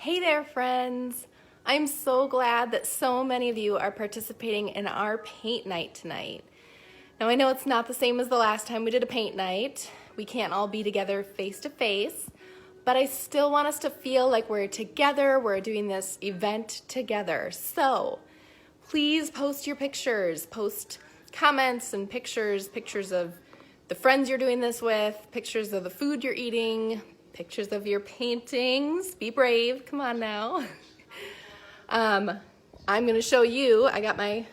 Hey there, friends. I'm so glad that so many of you are participating in our paint night tonight. Now, I know it's not the same as the last time we did a paint night. We can't all be together face to face, but I still want us to feel like we're together, we're doing this event together. So please post your pictures, post comments and pictures of the friends you're doing this with, pictures of the food you're eating, pictures of your paintings. Be brave, come on now. I'm gonna show you, I got my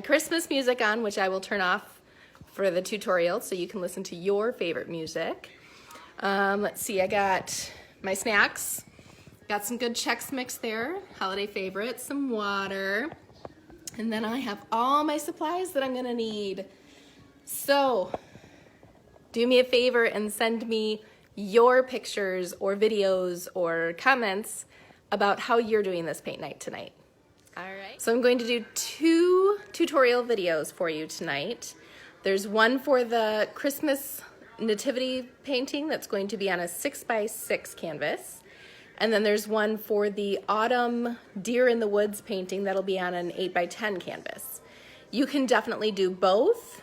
Christmas music on, which I will turn off for the tutorial so you can listen to your favorite music. Let's see, I got my snacks. Got some good Chex Mix there, holiday favorites, some water. And then I have all my supplies that I'm gonna need. So, do me a favor and send me your pictures or videos or comments about how you're doing this paint night tonight. All right. So I'm going to do 2 tutorial videos for you tonight. There's one for the Christmas nativity painting that's going to be on a 6x6 canvas. And then there's one for the autumn deer in the woods painting that'll be on an 8x10 canvas. You can definitely do both.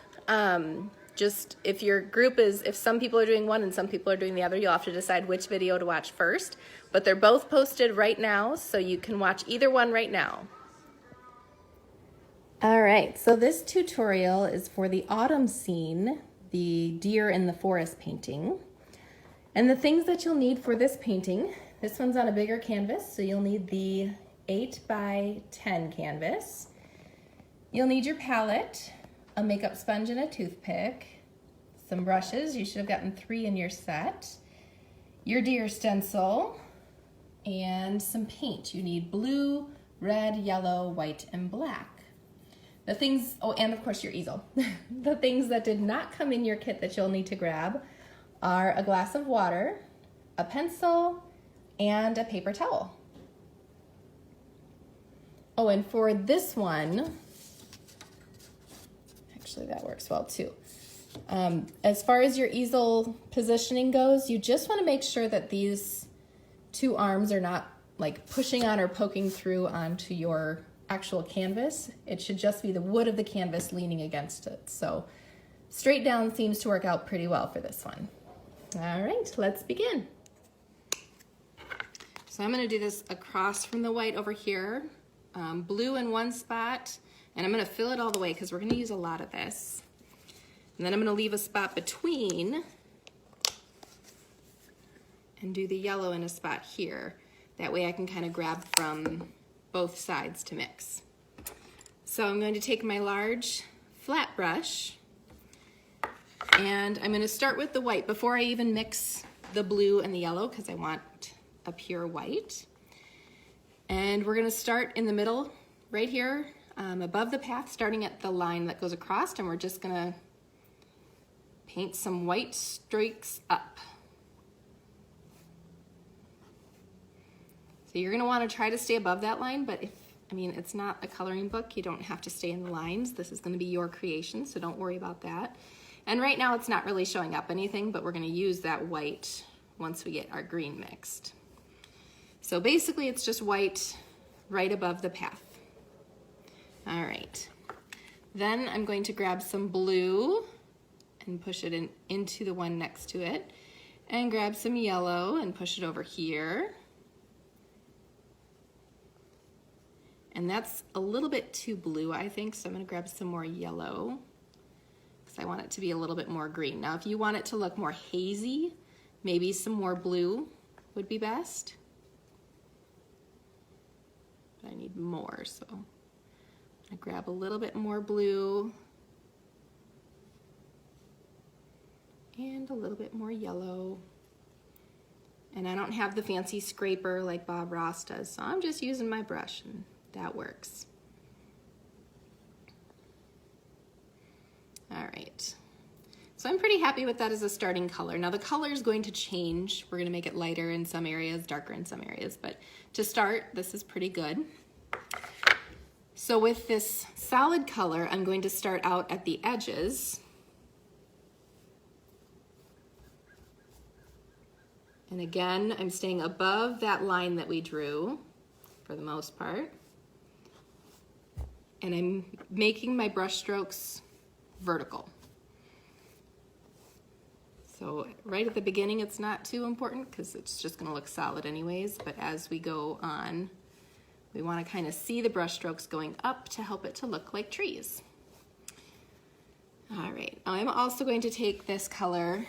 Just if your group is, if some people are doing one and some people are doing the other, you'll have to decide which video to watch first. But they're both posted right now, so you can watch either one right now. All right, so this tutorial is for the autumn scene, the deer in the forest painting. And the things that you'll need for this painting, this one's on a bigger canvas, so you'll need the 8x10 canvas. You'll need your palette, a makeup sponge and a toothpick, some brushes, you should have gotten 3 in your set, your deer stencil, and some paint. You need blue, red, yellow, white, and black. The things, oh, and of course your easel. The things that did not come in your kit that you'll need to grab are a glass of water, a pencil, and a paper towel. Oh, and for this one, actually that works well too. As far as your easel positioning goes, you just want to make sure that these 2 arms are not like pushing on or poking through onto your actual canvas. It should just be the wood of the canvas leaning against it. So straight down seems to work out pretty well for this one. All right, let's begin. So I'm going to do this across from the white over here, blue in one spot, and I'm going to fill it all the way because we're going to use a lot of this. And then I'm going to leave a spot between and do the yellow in a spot here. That way I can kind of grab from both sides to mix. So I'm going to take my large flat brush and I'm going to start with the white before I even mix the blue and the yellow because I want a pure white. And we're going to start in the middle right here above the path, starting at the line that goes across, and we're just going to paint some white streaks up. So you're going to want to try to stay above that line, but it's not a coloring book, you don't have to stay in the lines. This is going to be your creation, so don't worry about that. And right now it's not really showing up anything, but we're going to use that white once we get our green mixed. So basically it's just white right above the path. All right. Then I'm going to grab some blue and push it into the one next to it, and grab some yellow and push it over here. And that's a little bit too blue, I think, so I'm going to grab some more yellow because I want it to be a little bit more green. Now, if you want it to look more hazy, maybe some more blue would be best. But I need more, so I'm going to grab a little bit more blue and a little bit more yellow. And I don't have the fancy scraper like Bob Ross does, so I'm just using my brush and that works. All right. So I'm pretty happy with that as a starting color. Now the color is going to change. We're going to make it lighter in some areas, darker in some areas, but to start, this is pretty good. So with this solid color, I'm going to start out at the edges And again, I'm staying above that line that we drew for the most part. And I'm making my brush strokes vertical. So right at the beginning, it's not too important because it's just gonna look solid anyways, but as we go on, we wanna kind of see the brush strokes going up to help it to look like trees. All right, I'm also going to take this color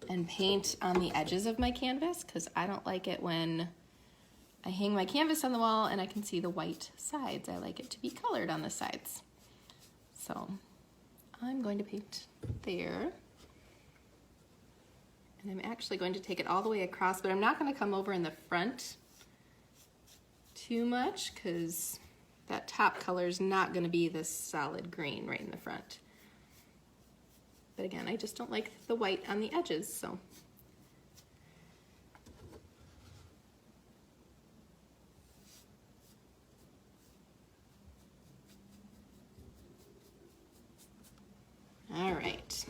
and paint on the edges of my canvas because I don't like it when I hang my canvas on the wall and I can see the white sides. I like it to be colored on the sides. So I'm going to paint there. And I'm actually going to take it all the way across, but I'm not going to come over in the front too much because that top color is not going to be this solid green right in the front. But again, I just don't like the white on the edges, so. All right.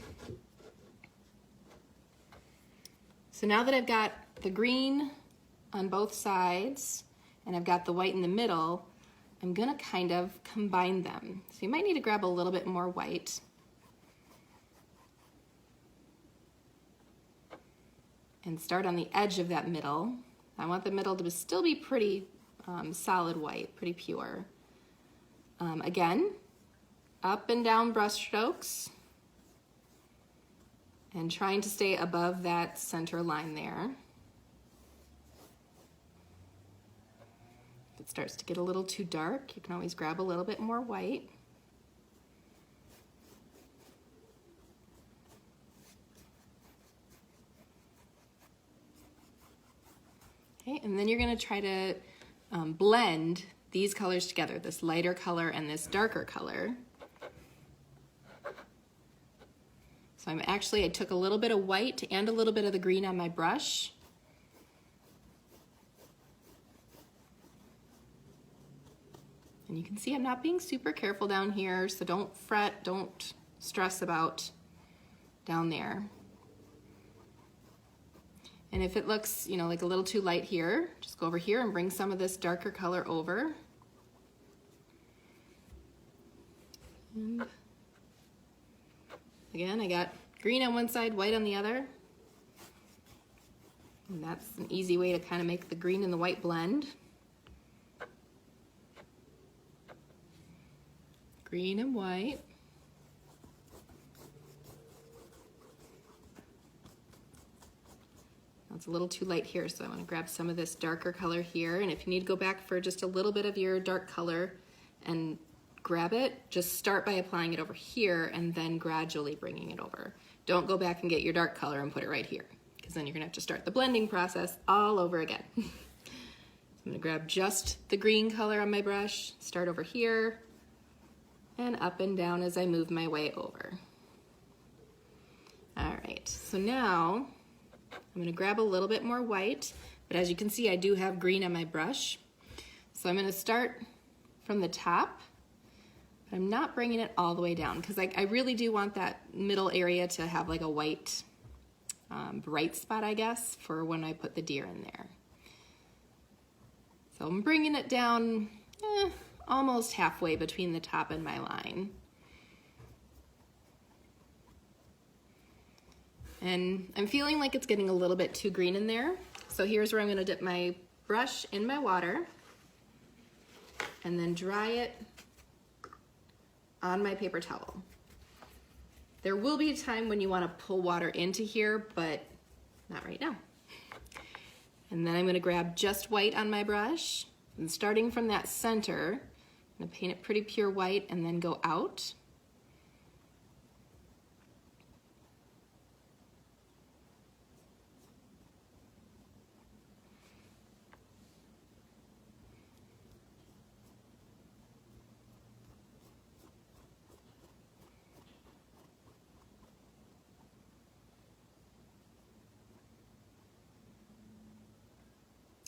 So now that I've got the green on both sides and I've got the white in the middle, I'm gonna kind of combine them. So you might need to grab a little bit more white. And start on the edge of that middle. I want the middle to still be pretty solid white, pretty pure. Again, up and down brush strokes and trying to stay above that center line there. If it starts to get a little too dark, you can always grab a little bit more white. Okay, and then you're going to try to blend these colors together, this lighter color and this darker color. So I took a little bit of white and a little bit of the green on my brush. And you can see I'm not being super careful down here, so don't fret, don't stress about down there. And if it looks, like a little too light here, just go over here and bring some of this darker color over. And again, I got green on one side, white on the other. And that's an easy way to kind of make the green and the white blend. Green and white. It's a little too light here, so I want to grab some of this darker color here. And if you need to go back for just a little bit of your dark color and grab it, just start by applying it over here and then gradually bringing it over. Don't go back and get your dark color and put it right here, because then you're going to have to start the blending process all over again. So I'm going to grab just the green color on my brush, start over here, and up and down as I move my way over. All right, so now I'm going to grab a little bit more white, but as you can see, I do have green on my brush. So I'm going to start from the top, but I'm not bringing it all the way down because I really do want that middle area to have like a white bright spot, I guess, for when I put the deer in there. So I'm bringing it down almost halfway between the top and my line. And I'm feeling like it's getting a little bit too green in there. So here's where I'm going to dip my brush in my water and then dry it on my paper towel. There will be a time when you want to pull water into here, but not right now. And then I'm going to grab just white on my brush, and starting from that center, I'm going to paint it pretty pure white and then go out.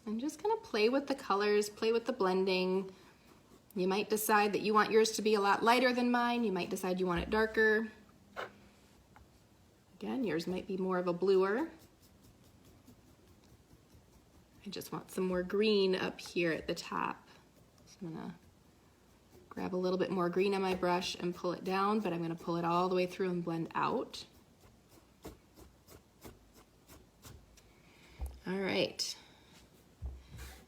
I'm just gonna play with the colors, play with the blending. You might decide that you want yours to be a lot lighter than mine. You might decide you want it darker. Again, yours might be more of a bluer. I just want some more green up here at the top. So I'm gonna grab a little bit more green on my brush and pull it down, but I'm gonna pull it all the way through and blend out. All right.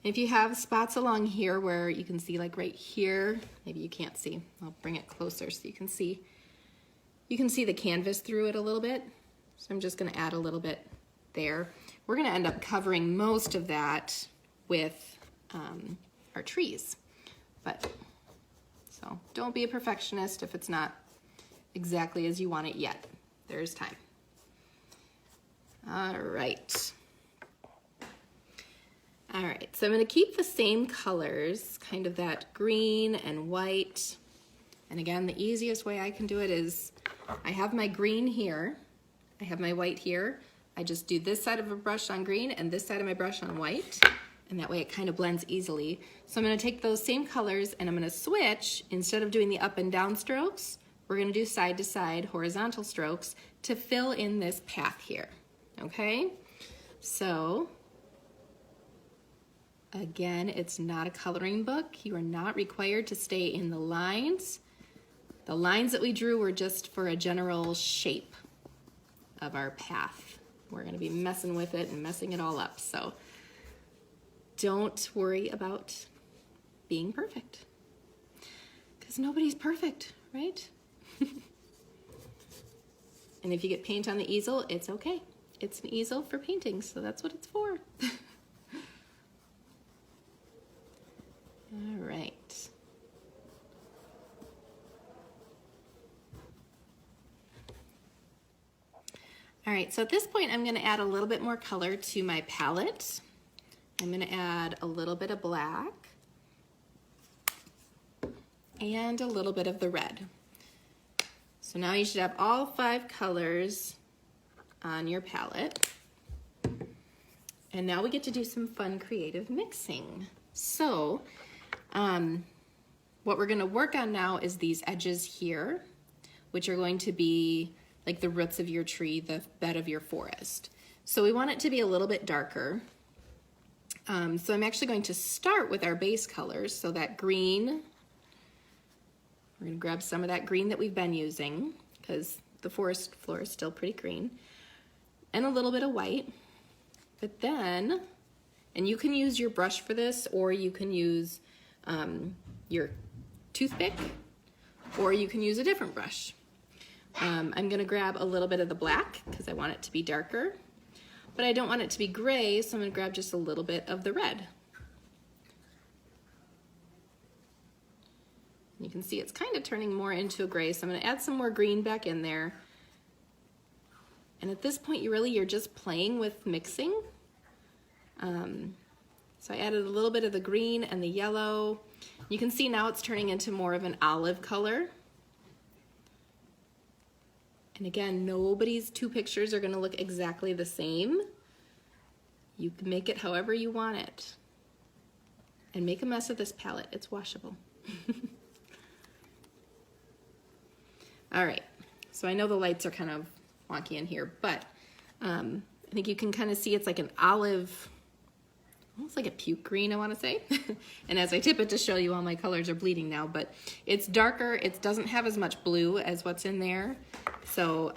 If you have spots along here where you can see, like right here, maybe you can't see, I'll bring it closer so you can see the canvas through it a little bit. So I'm just gonna add a little bit there. We're gonna end up covering most of that with our trees. So don't be a perfectionist if it's not exactly as you want it yet. There's time. All right. All right, so I'm gonna keep the same colors, kind of that green and white. And again, the easiest way I can do it is I have my green here, I have my white here. I just do this side of a brush on green and this side of my brush on white, and that way it kind of blends easily. So I'm gonna take those same colors and I'm gonna switch, instead of doing the up and down strokes, we're gonna do side to side horizontal strokes to fill in this path here, okay? So, again, it's not a coloring book. You are not required to stay in the lines. The lines that we drew were just for a general shape of our path. We're gonna be messing with it and messing it all up. So don't worry about being perfect, because nobody's perfect, right? And if you get paint on the easel, it's okay. It's an easel for painting, so that's what it's for. All right. All right, so at this point, I'm gonna add a little bit more color to my palette. I'm gonna add a little bit of black and a little bit of the red. So now you should have all 5 colors on your palette. And now we get to do some fun creative mixing. So, what we're gonna work on now is these edges here, which are going to be like the roots of your tree, the bed of your forest. So we want it to be a little bit darker. So I'm actually going to start with our base colors. So that green, we're gonna grab some of that green that we've been using, because the forest floor is still pretty green, and a little bit of white. But then, and you can use your brush for this, or you can use your toothpick, or you can use a different brush. I'm gonna grab a little bit of the black because I want it to be darker, but I don't want it to be gray, so I'm gonna grab just a little bit of the red. You can see it's kind of turning more into a gray, so I'm gonna add some more green back in there. And at this point, you're just playing with mixing. So I added a little bit of the green and the yellow. You can see now it's turning into more of an olive color. And again, nobody's 2 pictures are gonna look exactly the same. You can make it however you want it. And make a mess of this palette, it's washable. All right, so I know the lights are kind of wonky in here, but I think you can kind of see it's like an olive, almost like a puke green, I want to say. And as I tip it to show you, all my colors are bleeding now, but it's darker. It doesn't have as much blue as what's in there. So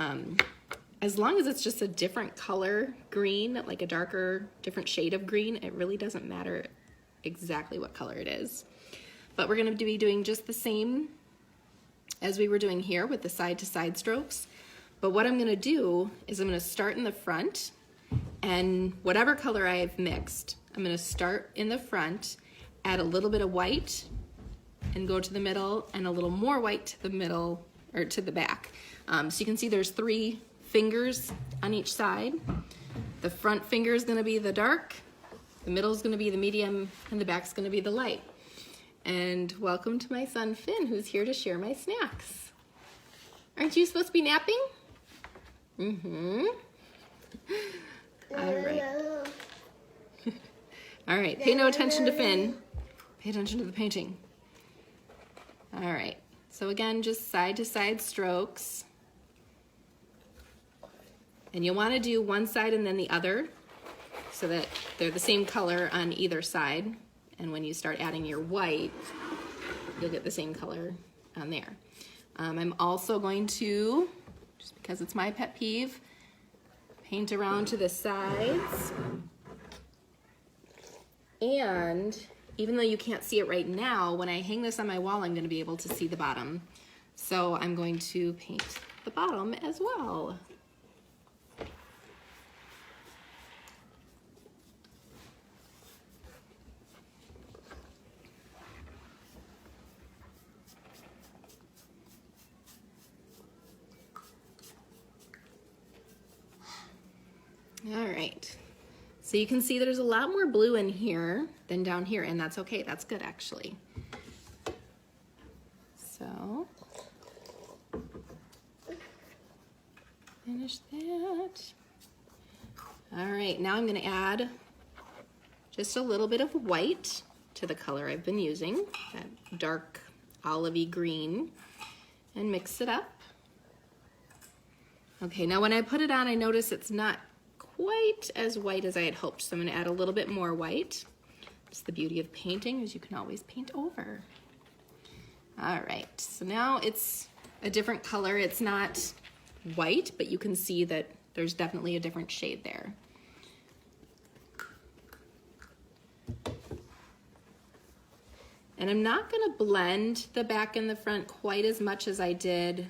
as long as it's just a different color green, like a darker, different shade of green, it really doesn't matter exactly what color it is. But we're going to be doing just the same as we were doing here with the side-to-side strokes. But what I'm going to do is I'm going to start in the front, and whatever color I've mixed, I'm going to start in the front, add a little bit of white, and go to the middle, and a little more white to the middle, or to the back. So you can see there's 3 fingers on each side. The front finger is going to be the dark, the middle is going to be the medium, and the back is going to be the light. And welcome to my son Finn, who's here to share my snacks. Aren't you supposed to be napping? Mm-hmm. All right. All right, pay no attention to Finn. Pay attention to the painting. All right, so again, just side to side strokes. And you'll want to do one side and then the other. so that they're the same color on either side. And when you start adding your white, you'll get the same color on there. I'm also going to, just because it's my pet peeve, paint around to the sides. And even though you can't see it right now, when I hang this on my wall, I'm going to be able to see the bottom. So I'm going to paint the bottom as well. All right, so you can see there's a lot more blue in here than down here, and that's okay, that's good actually. So, finish that. All right, now I'm gonna add just a little bit of white to the color I've been using, that dark olivey green, and mix it up. Okay, now when I put it on, I notice it's not quite as white as I had hoped, so I'm going to add a little bit more white. It's the beauty of painting, is you can always paint over. All right, so now it's a different color. It's not white, but you can see that there's definitely a different shade there. And I'm not going to blend the back and the front quite as much as I did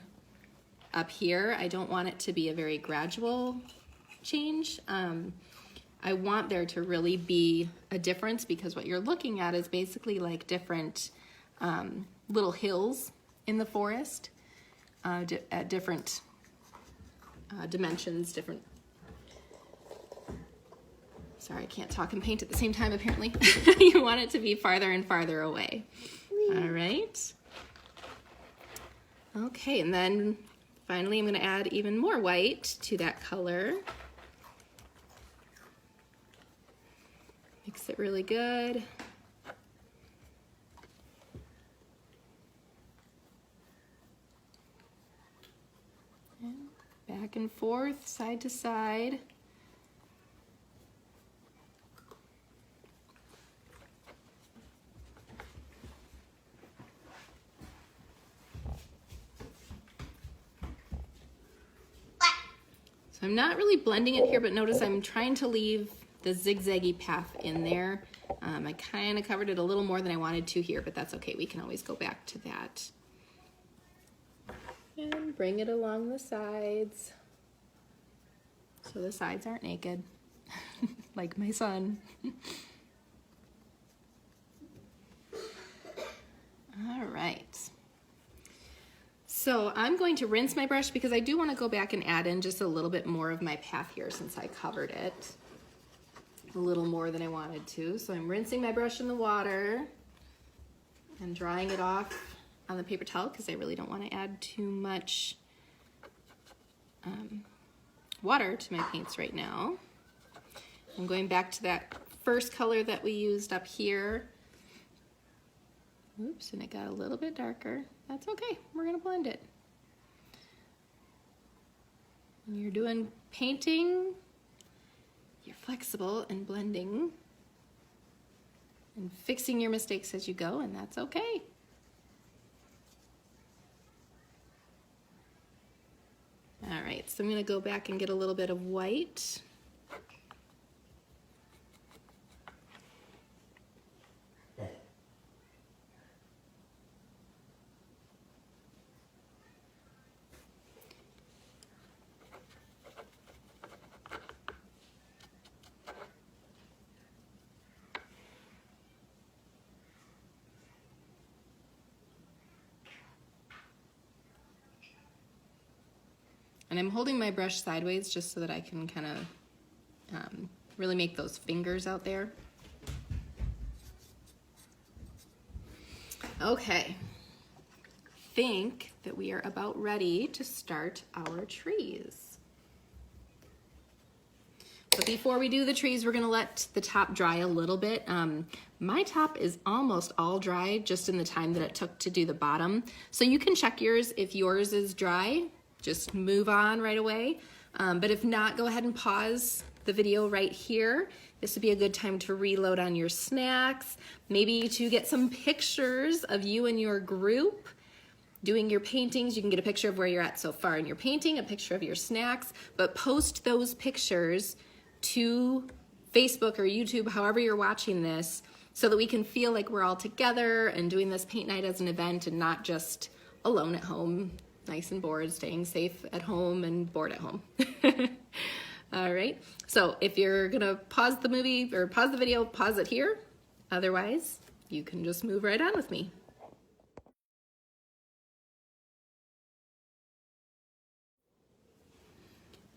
up here. I don't want it to be a very gradual change. I want there to really be a difference, because what you're looking at is basically like different little hills in the forest at different dimensions, different. Sorry, I can't talk and paint at the same time apparently. You want it to be farther and farther away. All right. Okay, and then finally I'm going to add even more white to that color. Mix it really good. And back and forth, side to side. So I'm not really blending it here, but notice I'm trying to leave the zigzaggy path in there. I kind of covered it a little more than I wanted to here, but that's okay. We can always go back to that. And bring it along the sides, so the sides aren't naked, like my son. All right. So I'm going to rinse my brush because I do want to go back and add in just a little bit more of my path here since I covered it a little more than I wanted to. So I'm rinsing my brush in the water and drying it off on the paper towel because I really don't want to add too much water to my paints right now. I'm going back to that first color that we used up here. Oops, and it got a little bit darker. That's okay, we're gonna blend it. When you're doing painting, you're flexible and blending and fixing your mistakes as you go, and that's okay. All right, so I'm gonna go back and get a little bit of white. And I'm holding my brush sideways just so that I can kind of really make those fingers out there. Okay, I think that we are about ready to start our trees. But before we do the trees, we're gonna let the top dry a little bit. My top is almost all dry just in the time that it took to do the bottom. So you can check yours. If yours is dry, just move on right away. But if not, go ahead and pause the video right here. This would be a good time to reload on your snacks, maybe to get some pictures of you and your group doing your paintings. You can get a picture of where you're at so far in your painting, a picture of your snacks, but post those pictures to Facebook or YouTube, however you're watching this, so that we can feel like we're all together and doing this paint night as an event and not just alone at home, nice and bored, staying safe at home and bored at home. All right, so if you're gonna pause the movie or pause the video, pause it here. Otherwise, you can just move right on with me.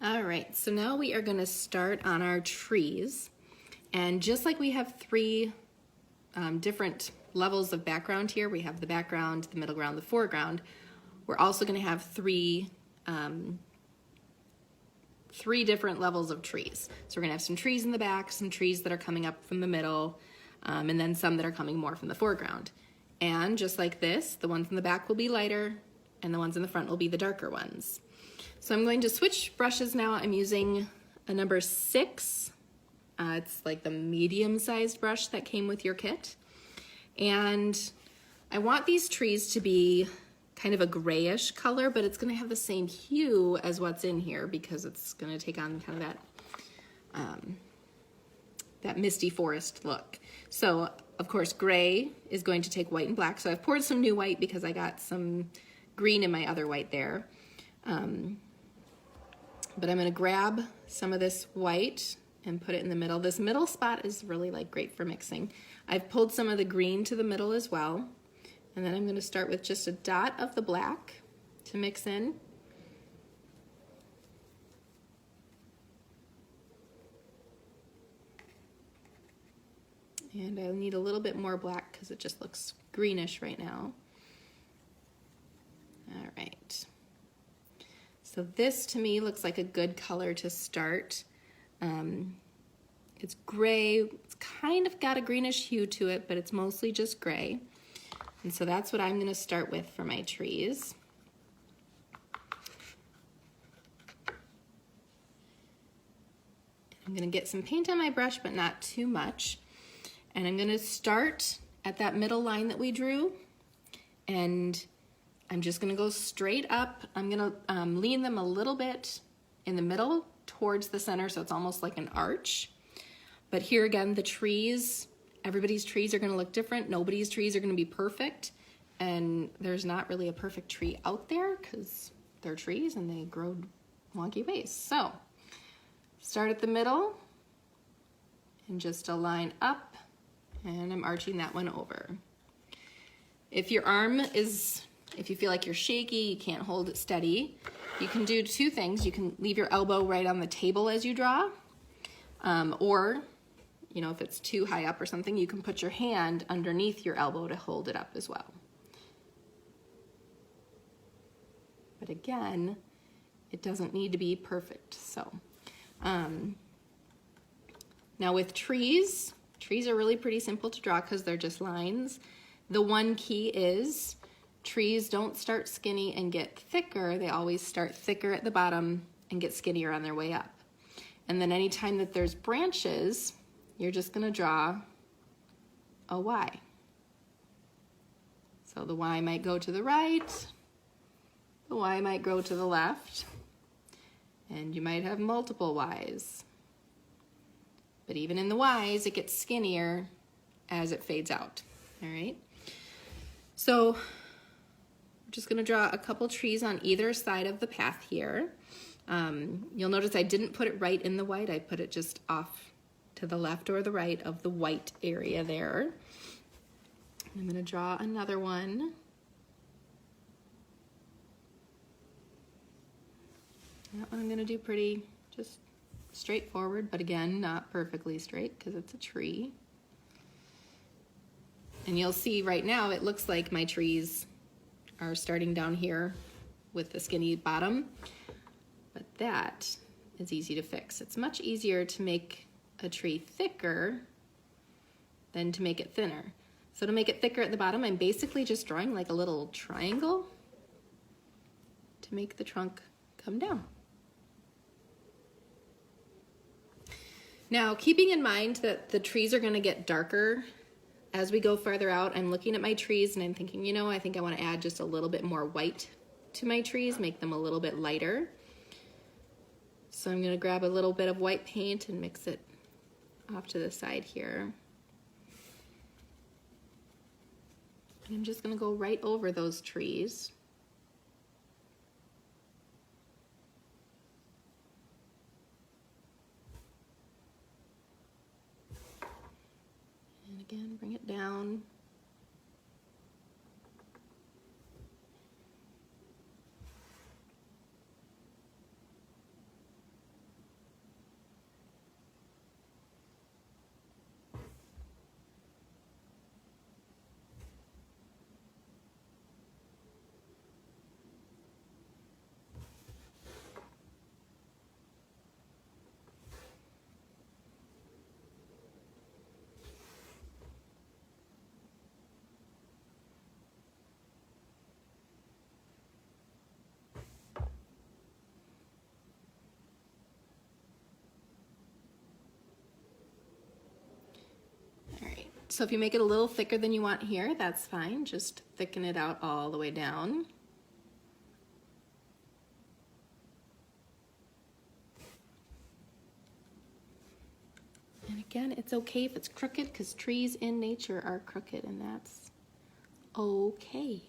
All right, so now we are gonna start on our trees. And just like we have three different levels of background here, we have the background, the middle ground, the foreground, we're also gonna have three different levels of trees. So we're gonna have some trees in the back, some trees that are coming up from the middle, and then some that are coming more from the foreground. And just like this, the ones in the back will be lighter, and the ones in the front will be the darker ones. So I'm going to switch brushes now. I'm using a number 6. It's like the medium-sized brush that came with your kit. And I want these trees to be kind of a grayish color, but it's gonna have the same hue as what's in here because it's gonna take on kind of that misty forest look. So of course, gray is going to take white and black. So I've poured some new white because I got some green in my other white there. But I'm gonna grab some of this white and put it in the middle. This middle spot is really like great for mixing. I've pulled some of the green to the middle as well. And then I'm gonna start with just a dot of the black to mix in. And I need a little bit more black because it just looks greenish right now. All right. So this to me looks like a good color to start. It's gray, it's kind of got a greenish hue to it, but it's mostly just gray. And so that's what I'm gonna start with for my trees. I'm gonna get some paint on my brush, but not too much. And I'm gonna start at that middle line that we drew, and I'm just gonna go straight up. I'm gonna lean them a little bit in the middle towards the center, so it's almost like an arch. But here again, the trees, everybody's trees are gonna look different. Nobody's trees are gonna be perfect. And there's not really a perfect tree out there because they're trees and they grow wonky ways. So start at the middle and just a line up, and I'm arching that one over. If your arm is, if you feel like you're shaky, you can't hold it steady, you can do two things. You can leave your elbow right on the table as you draw, or, you know, if it's too high up or something, you can put your hand underneath your elbow to hold it up as well. But again, it doesn't need to be perfect. So, now with trees are really pretty simple to draw because they're just lines. The one key is trees don't start skinny and get thicker. They always start thicker at the bottom and get skinnier on their way up. And then anytime that there's branches, you're just gonna draw a Y. So the Y might go to the right, the Y might go to the left, and you might have multiple Ys. But even in the Ys, it gets skinnier as it fades out, all right? So I'm just gonna draw a couple trees on either side of the path here. You'll notice I didn't put it right in the white, I put it just off to the left or the right of the white area there. I'm gonna draw another one. That one I'm gonna do pretty just straightforward, but again, not perfectly straight because it's a tree. And you'll see right now, it looks like my trees are starting down here with the skinny bottom, but that is easy to fix. It's much easier to make a tree thicker than to make it thinner. So to make it thicker at the bottom, I'm basically just drawing like a little triangle to make the trunk come down. Now, keeping in mind that the trees are gonna get darker as we go farther out, I'm looking at my trees and I'm thinking, you know, I think I wanna add just a little bit more white to my trees, make them a little bit lighter. So I'm gonna grab a little bit of white paint and mix it off to the side here. And I'm just gonna go right over those trees. And again, bring it down. So if you make it a little thicker than you want here, that's fine. Just thicken it out all the way down. And again, it's okay if it's crooked because trees in nature are crooked and that's okay.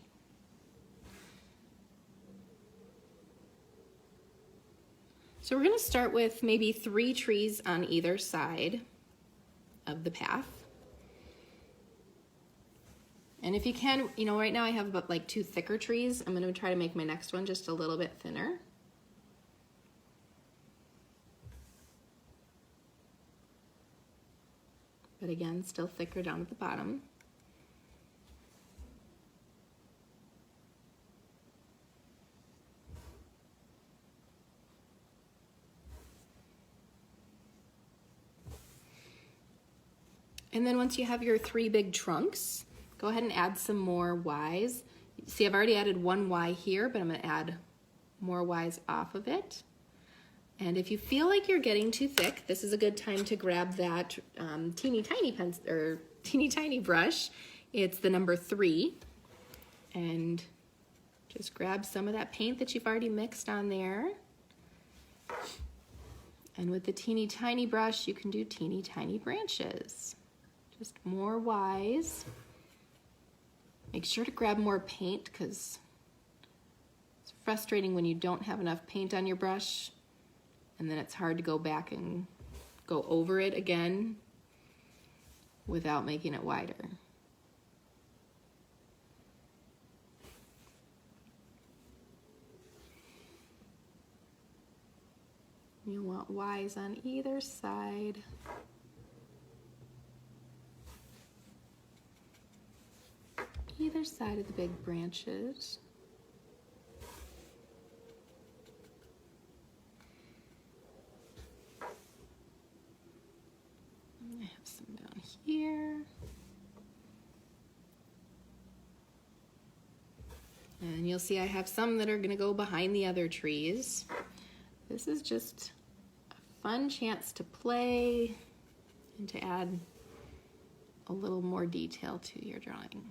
So we're gonna start with maybe 3 trees on either side of the path. And if you can, you know, right now I have about like 2 thicker trees. I'm gonna try to make my next one just a little bit thinner. But again, still thicker down at the bottom. And then once you have your 3 big trunks, go ahead and add some more Ys. See, I've already added 1 Y here, but I'm gonna add more Ys off of it. And if you feel like you're getting too thick, this is a good time to grab that teeny tiny pencil or teeny tiny brush. It's the number 3. And just grab some of that paint that you've already mixed on there. And with the teeny tiny brush, you can do teeny tiny branches. Just more Ys. Make sure to grab more paint because it's frustrating when you don't have enough paint on your brush and then it's hard to go back and go over it again without making it wider. You want Ys on either side. Either side of the big branches. I have some down here. And you'll see I have some that are going to go behind the other trees. This is just a fun chance to play and to add a little more detail to your drawing.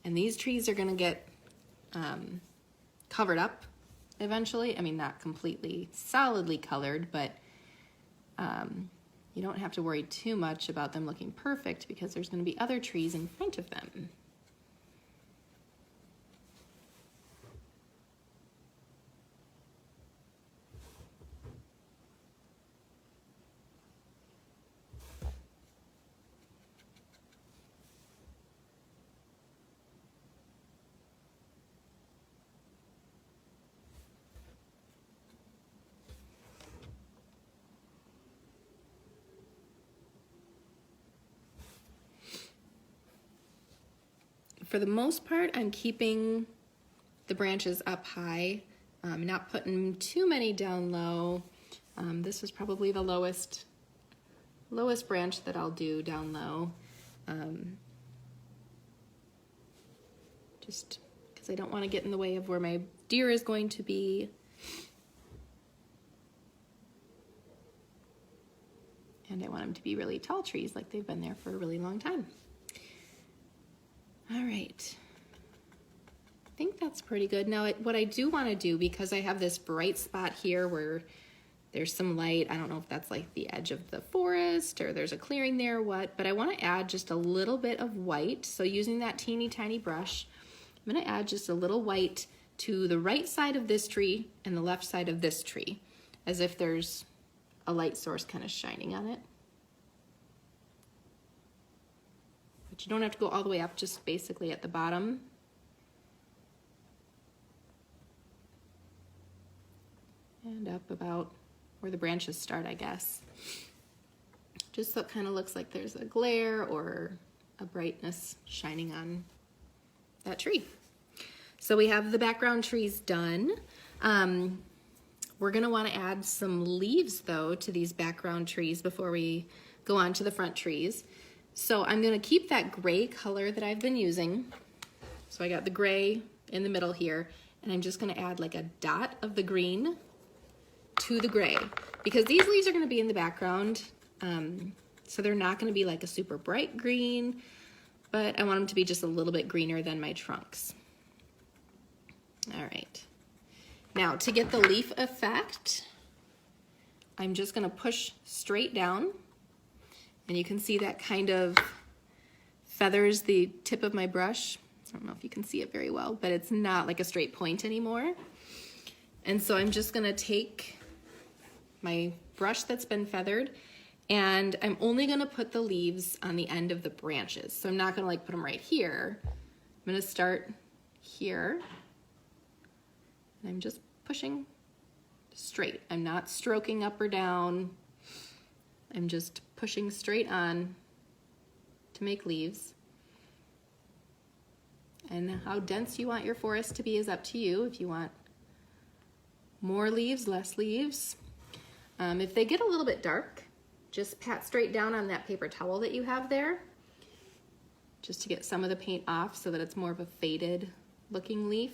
And these trees are gonna get covered up eventually. I mean, not completely solidly colored, but you don't have to worry too much about them looking perfect because there's gonna be other trees in front of them. For the most part, I'm keeping the branches up high, not putting too many down low. This is probably the lowest branch that I'll do down low. just because I don't want to get in the way of where my deer is going to be. And I want them to be really tall trees, like they've been there for a really long time. All right. I think that's pretty good. Now, what I do want to do, because I have this bright spot here where there's some light, I don't know if that's like the edge of the forest or there's a clearing there or what, but I want to add just a little bit of white. So using that teeny tiny brush, I'm going to add just a little white to the right side of this tree and the left side of this tree, as if there's a light source kind of shining on it. But you don't have to go all the way up, just basically at the bottom. And up about where the branches start, I guess. Just so it kind of looks like there's a glare or a brightness shining on that tree. So we have the background trees done. We're gonna wanna add some leaves though to these background trees before we go on to the front trees. So I'm gonna keep that gray color that I've been using. So I got the gray in the middle here, and I'm just gonna add like a dot of the green to the gray, because these leaves are going to be in the background, so they're not going to be like a super bright green, but I want them to be just a little bit greener than my trunks. All right, now to get the leaf effect, I'm just going to push straight down, and you can see that kind of feathers the tip of my brush. I don't know if you can see it very well, but it's not like a straight point anymore. And so I'm just going to take my brush that's been feathered, and I'm only gonna put the leaves on the end of the branches. So I'm not gonna like put them right here. I'm gonna start here, and I'm just pushing straight. I'm not stroking up or down. I'm just pushing straight on to make leaves. And how dense you want your forest to be is up to you. If you want more leaves, less leaves. If they get a little bit dark, just pat straight down on that paper towel that you have there, just to get some of the paint off so that it's more of a faded looking leaf.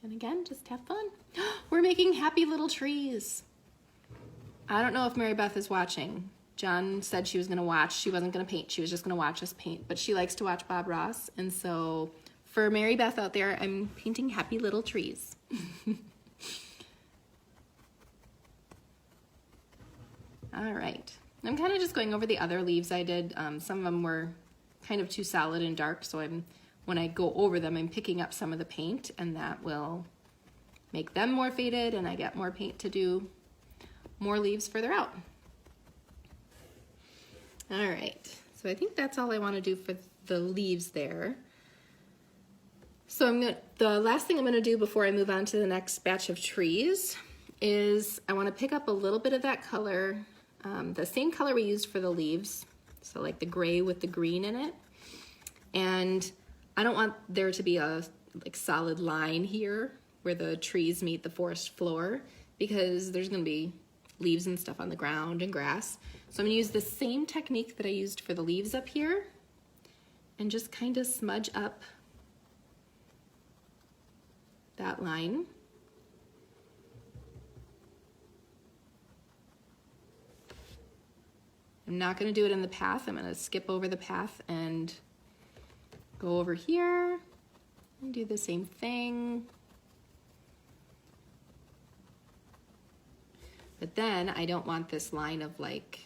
And again, just have fun. We're making happy little trees. I don't know if Mary Beth is watching. John said she was gonna watch. She wasn't gonna paint. She was just gonna watch us paint, but she likes to watch Bob Ross. And so for Mary Beth out there, I'm painting happy little trees. All right. I'm kind of just going over the other leaves I did. Some of them were kind of too solid and dark, so when I go over them, I'm picking up some of the paint, and that will make them more faded, and I get more paint to do more leaves further out. All right, so I think that's all I want to do for the leaves there. So the last thing I'm going to do before I move on to the next batch of trees is I want to pick up a little bit of that color, the same color we used for the leaves, so like the gray with the green in it. And I don't want there to be a like solid line here where the trees meet the forest floor, because there's going to be leaves and stuff on the ground and grass. So I'm going to use the same technique that I used for the leaves up here and just kind of smudge up that line. I'm not going to do it in the path. I'm going to skip over the path and go over here and do the same thing. But then I don't want this line of like,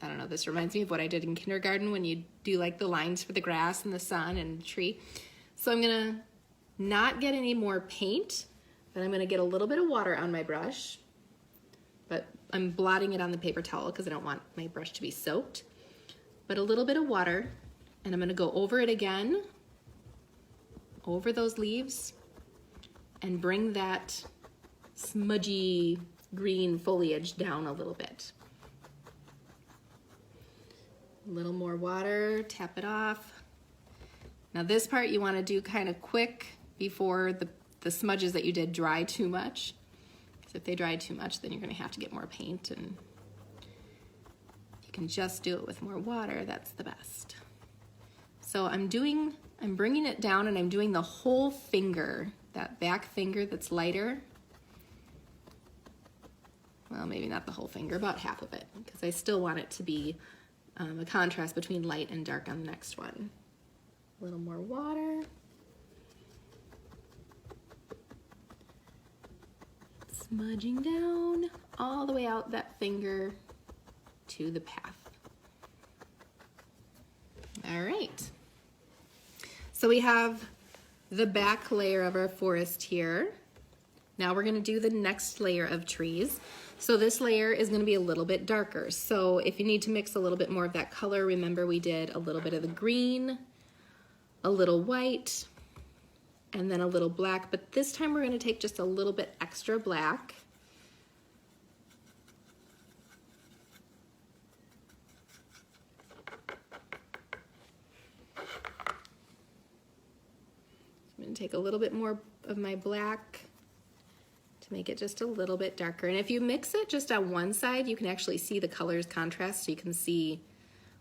I don't know, this reminds me of what I did in kindergarten when you do like the lines for the grass and the sun and the tree. So I'm gonna not get any more paint, but I'm gonna get a little bit of water on my brush, but I'm blotting it on the paper towel because I don't want my brush to be soaked. But a little bit of water, and I'm gonna go over it again, over those leaves, and bring that smudgy green foliage down a little bit. A little more water, tap it off. Now this part you want to do kind of quick before the smudges that you did dry too much. So if they dry too much, then you're gonna have to get more paint, and if you can just do it with more water, that's the best. So I'm bringing it down and I'm doing the whole finger, that back finger that's lighter. Well, maybe not the whole finger, about half of it, because I still want it to be a contrast between light and dark on the next one. A little more water. Smudging down all the way out that finger to the path. All right. So we have the back layer of our forest here. Now we're going to do the next layer of trees. So this layer is going to be a little bit darker. So if you need to mix a little bit more of that color, remember we did a little bit of the green, a little white, and then a little black. But this time we're going to take just a little bit extra black. I'm going to take a little bit more of my black to make it just a little bit darker. And if you mix it just on one side, you can actually see the colors contrast, so you can see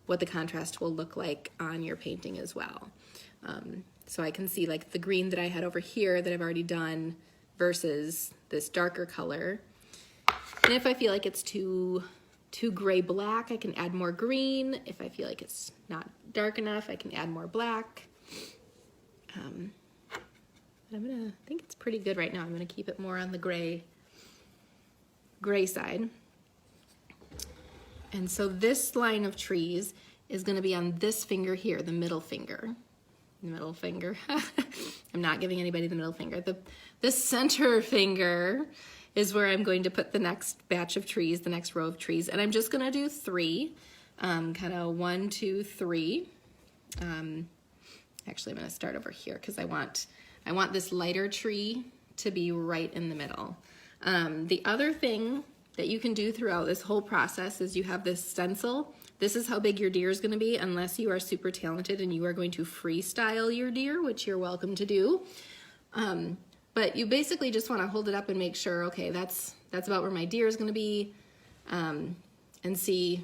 what the contrast will look like on your painting as well. So I can see like the green that I had over here that I've already done versus this darker color. And if I feel like it's too gray black, I can add more green. If I feel like it's not dark enough, I can add more black. But I think it's pretty good right now. I'm gonna keep it more on the gray side. And so this line of trees is gonna be on this finger here, the middle finger. The middle finger. I'm not giving anybody the middle finger. The center finger is where I'm going to put the next batch of trees, the next row of trees. And I'm just gonna do 3, kind of 1, 2, 3. Actually, I'm gonna start over here because I want this lighter tree to be right in the middle. The other thing that you can do throughout this whole process is you have this stencil. This is how big your deer is going to be, unless you are super talented and you are going to freestyle your deer, which you're welcome to do. But you basically just want to hold it up and make sure, okay, that's about where my deer is going to be, and see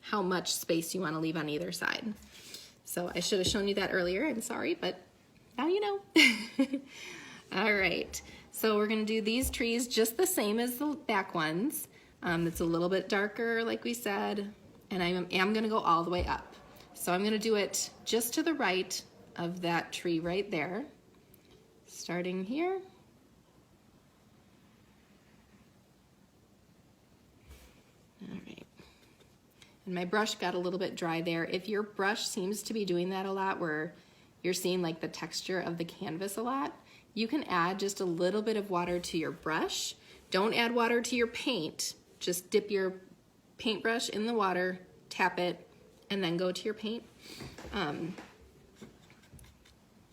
how much space you want to leave on either side. So I should have shown you that earlier. I'm sorry, but now you know. All right, so we're gonna do these trees just the same as the back ones. It's a little bit darker, like we said, and I am gonna go all the way up. So I'm gonna do it just to the right of that tree right there, starting here. All right, and my brush got a little bit dry there. If your brush seems to be doing that a lot, where you're seeing like the texture of the canvas a lot, you can add just a little bit of water to your brush. Don't add water to your paint. Just dip your paintbrush in the water, tap it, and then go to your paint.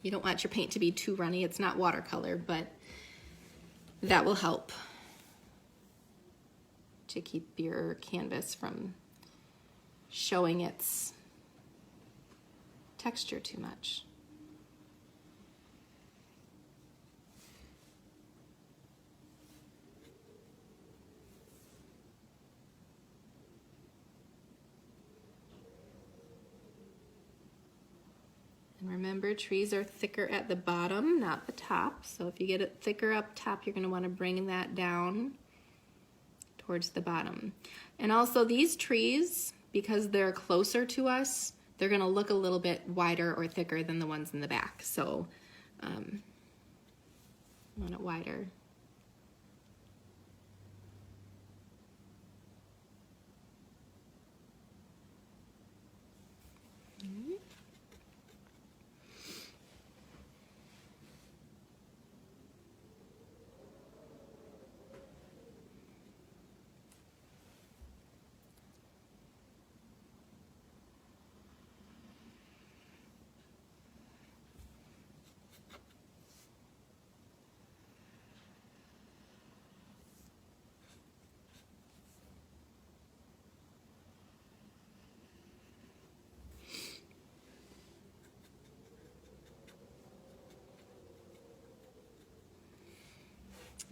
You don't want your paint to be too runny. It's not watercolor, but that will help to keep your canvas from showing its texture too much. And remember, trees are thicker at the bottom, not the top. So if you get it thicker up top, you're going to want to bring that down towards the bottom. And also these trees, because they're closer to us, they're going to look a little bit wider or thicker than the ones in the back. So I want it wider.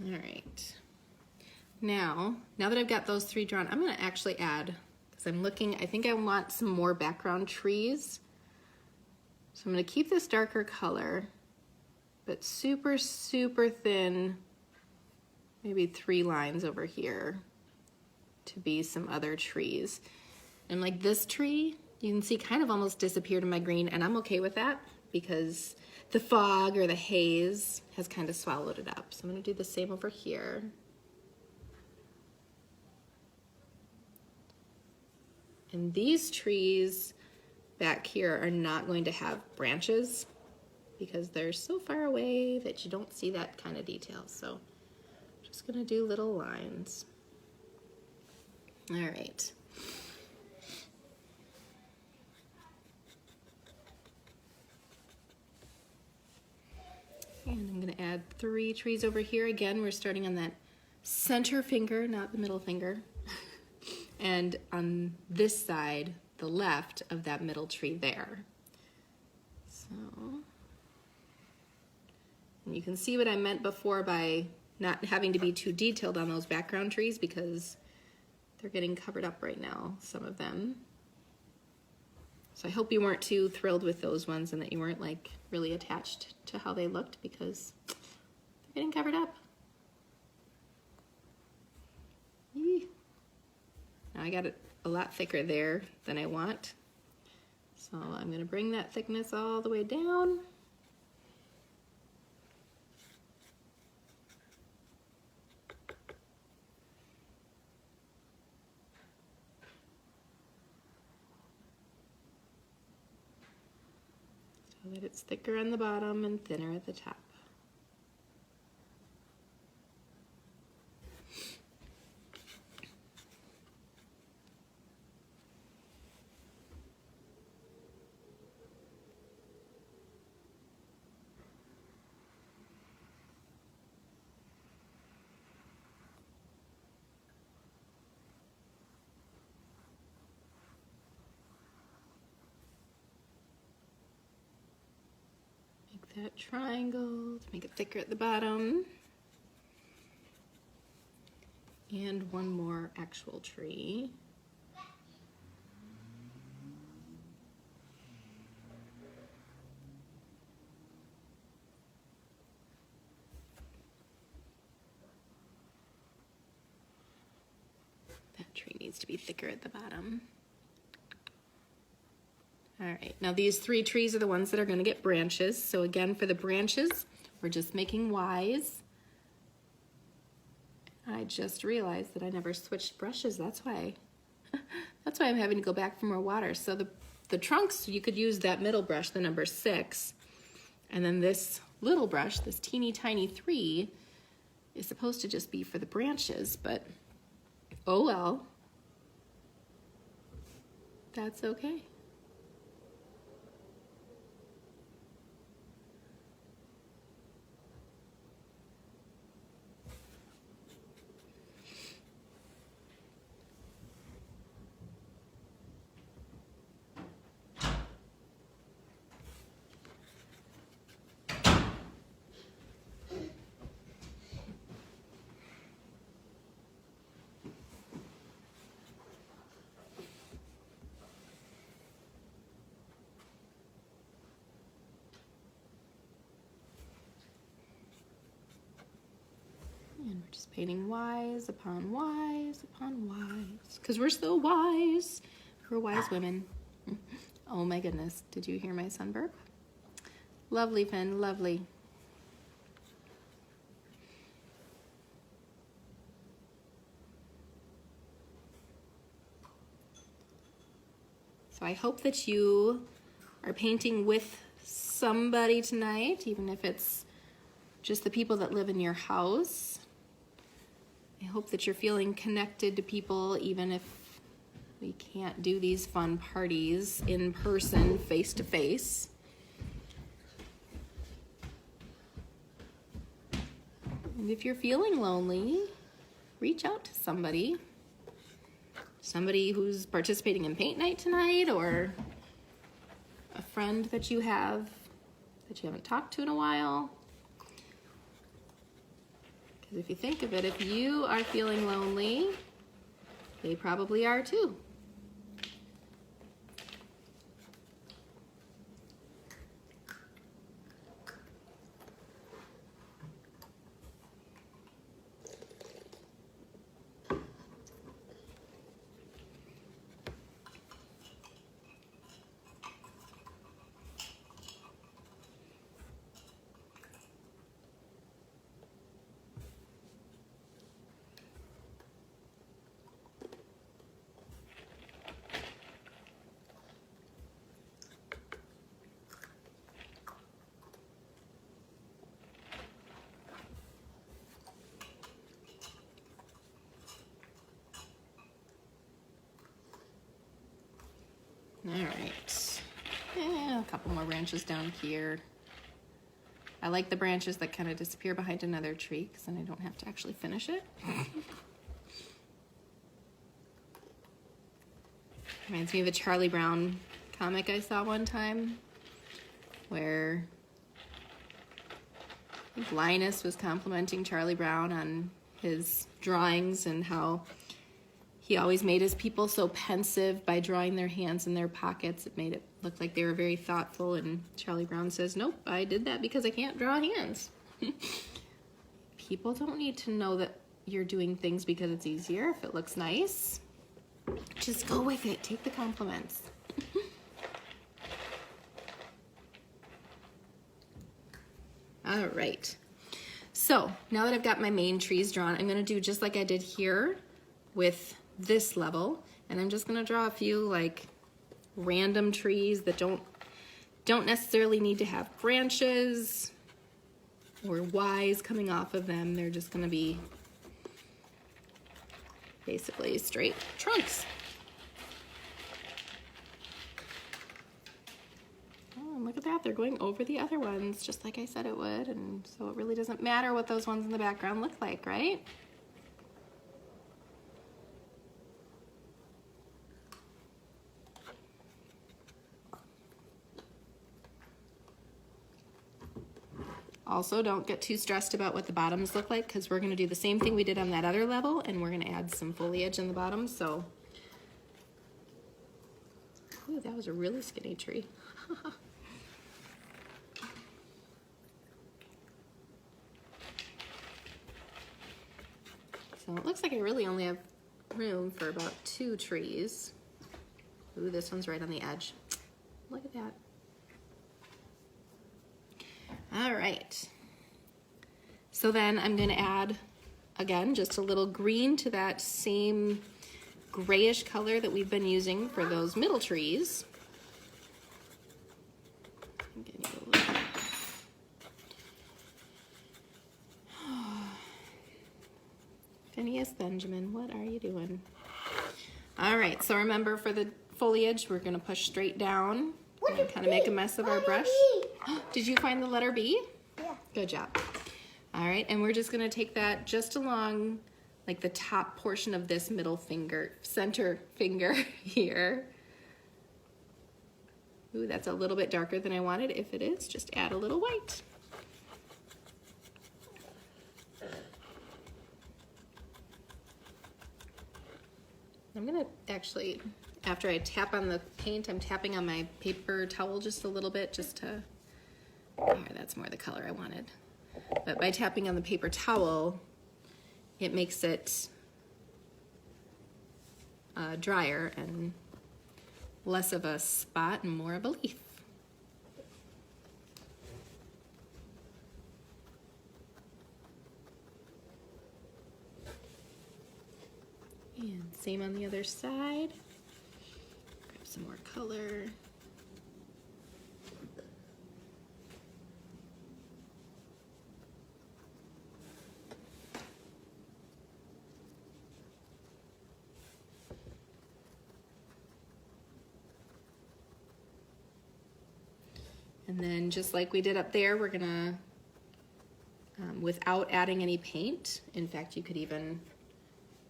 All right. Now that I've got those 3 drawn, I'm gonna actually add, because I'm looking, I think I want some more background trees. So I'm gonna keep this darker color, but super, super thin, maybe 3 lines over here to be some other trees. And like this tree, you can see kind of almost disappeared in my green, and I'm okay with that because the fog or the haze has kind of swallowed it up. So I'm gonna do the same over here. And these trees back here are not going to have branches because they're so far away that you don't see that kind of detail. So I'm just gonna do little lines. All right. And I'm gonna add 3 trees over here. Again, we're starting on that center finger, not the middle finger. And on this side, the left of that middle tree there. So, and you can see what I meant before by not having to be too detailed on those background trees because they're getting covered up right now, some of them. So I hope you weren't too thrilled with those ones and that you weren't like really attached to how they looked because they're getting covered up. Yee. Now I got it a lot thicker there than I want. So I'm gonna bring that thickness all the way down. So that it's thicker on the bottom and thinner at the top. That triangle to make it thicker at the bottom. And one more actual tree. That tree needs to be thicker at the bottom. All right, now these 3 trees are the ones that are gonna get branches. So again, for the branches, we're just making Ys. I just realized that I never switched brushes, that's why. That's why I'm having to go back for more water. So the trunks, you could use that middle brush, the number 6, and then this little brush, this teeny tiny 3, is supposed to just be for the branches, but oh well. That's okay. And we're just painting Ys upon Ys upon Ys. Because we're so wise. We're wise women. Oh my goodness. Did you hear my son burp? Lovely, Finn. Lovely. So I hope that you are painting with somebody tonight, even if it's just the people that live in your house. I hope that you're feeling connected to people, even if we can't do these fun parties in person, face to face. And if you're feeling lonely, reach out to somebody. Somebody who's participating in paint night tonight, or a friend that you have that you haven't talked to in a while. Because if you think of it, if you are feeling lonely, they probably are too. All right, a couple more branches down here. I like the branches that kind of disappear behind another tree because then I don't have to actually finish it. Reminds me of a Charlie Brown comic I saw one time where I think Linus was complimenting Charlie Brown on his drawings and how he always made his people so pensive by drawing their hands in their pockets. It made it look like they were very thoughtful, and Charlie Brown says, nope, I did that because I can't draw hands. People don't need to know that you're doing things because it's easier. If it looks nice, just go with it. Take the compliments. All right. So now that I've got my main trees drawn, I'm going to do just like I did here with this level, and I'm just going to draw a few like random trees that don't necessarily need to have branches or Y's coming off of them. They're just going to be basically straight trunks. Oh, and look at that, they're going over the other ones just like I said it would, and so it really doesn't matter what those ones in the background look like, right? Also, don't get too stressed about what the bottoms look like because we're going to do the same thing we did on that other level, and we're going to add some foliage in the bottom. So, ooh, that was a really skinny tree. So it looks like I really only have room for about 2 trees. Ooh, this one's right on the edge. Look at that. All right, so then I'm going to add, again, just a little green to that same grayish color that we've been using for those middle trees. Phineas Benjamin, what are you doing? All right, so remember for the foliage, we're going to push straight down and kind of make a mess of our brush. Did you find the letter B? Yeah. Good job. All right, and we're just gonna take that just along like the top portion of this middle finger, center finger here. Ooh, that's a little bit darker than I wanted. If it is, just add a little white. I'm gonna actually, after I tap on the paint, I'm tapping on my paper towel just a little bit just to, oh, that's more the color I wanted. But by tapping on the paper towel, it makes it drier and less of a spot and more of a leaf. And same on the other side. Grab some more color. And then just like we did up there, we're gonna, without adding any paint, in fact, you could even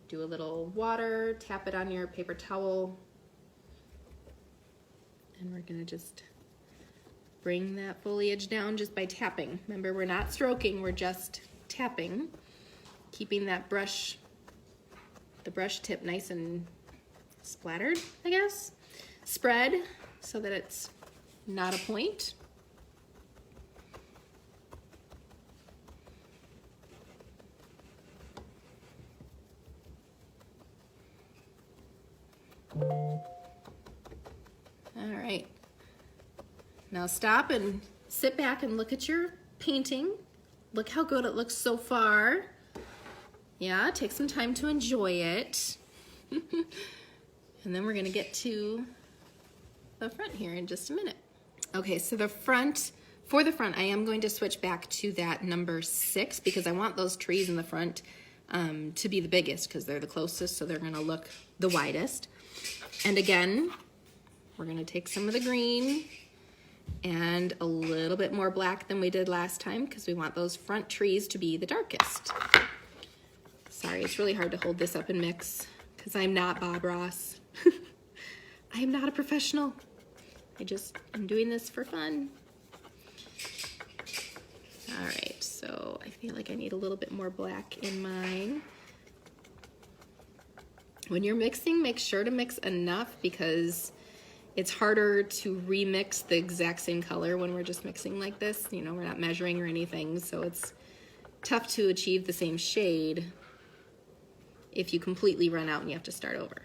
do a little water, tap it on your paper towel, and we're gonna just bring that foliage down just by tapping. Remember, we're not stroking, we're just tapping. keeping that brush, the brush tip nice and splattered, I guess. Spread so that it's not a point. All right. Now stop and sit back and look at your painting. Look how good it looks so far. Yeah, take some time to enjoy it. And then we're gonna get to the front here in just a minute. Okay, so for the front, I am going to switch back to that number 6 because I want those trees in the front to be the biggest because they're the closest, so they're gonna look the widest. And again, we're gonna take some of the green and a little bit more black than we did last time because we want those front trees to be the darkest. Sorry, it's really hard to hold this up and mix because I'm not Bob Ross. I am not a professional. I'm doing this for fun. All right, so I feel like I need a little bit more black in mine. When you're mixing, make sure to mix enough because it's harder to remix the exact same color when we're just mixing like this. You know, we're not measuring or anything, so it's tough to achieve the same shade if you completely run out and you have to start over.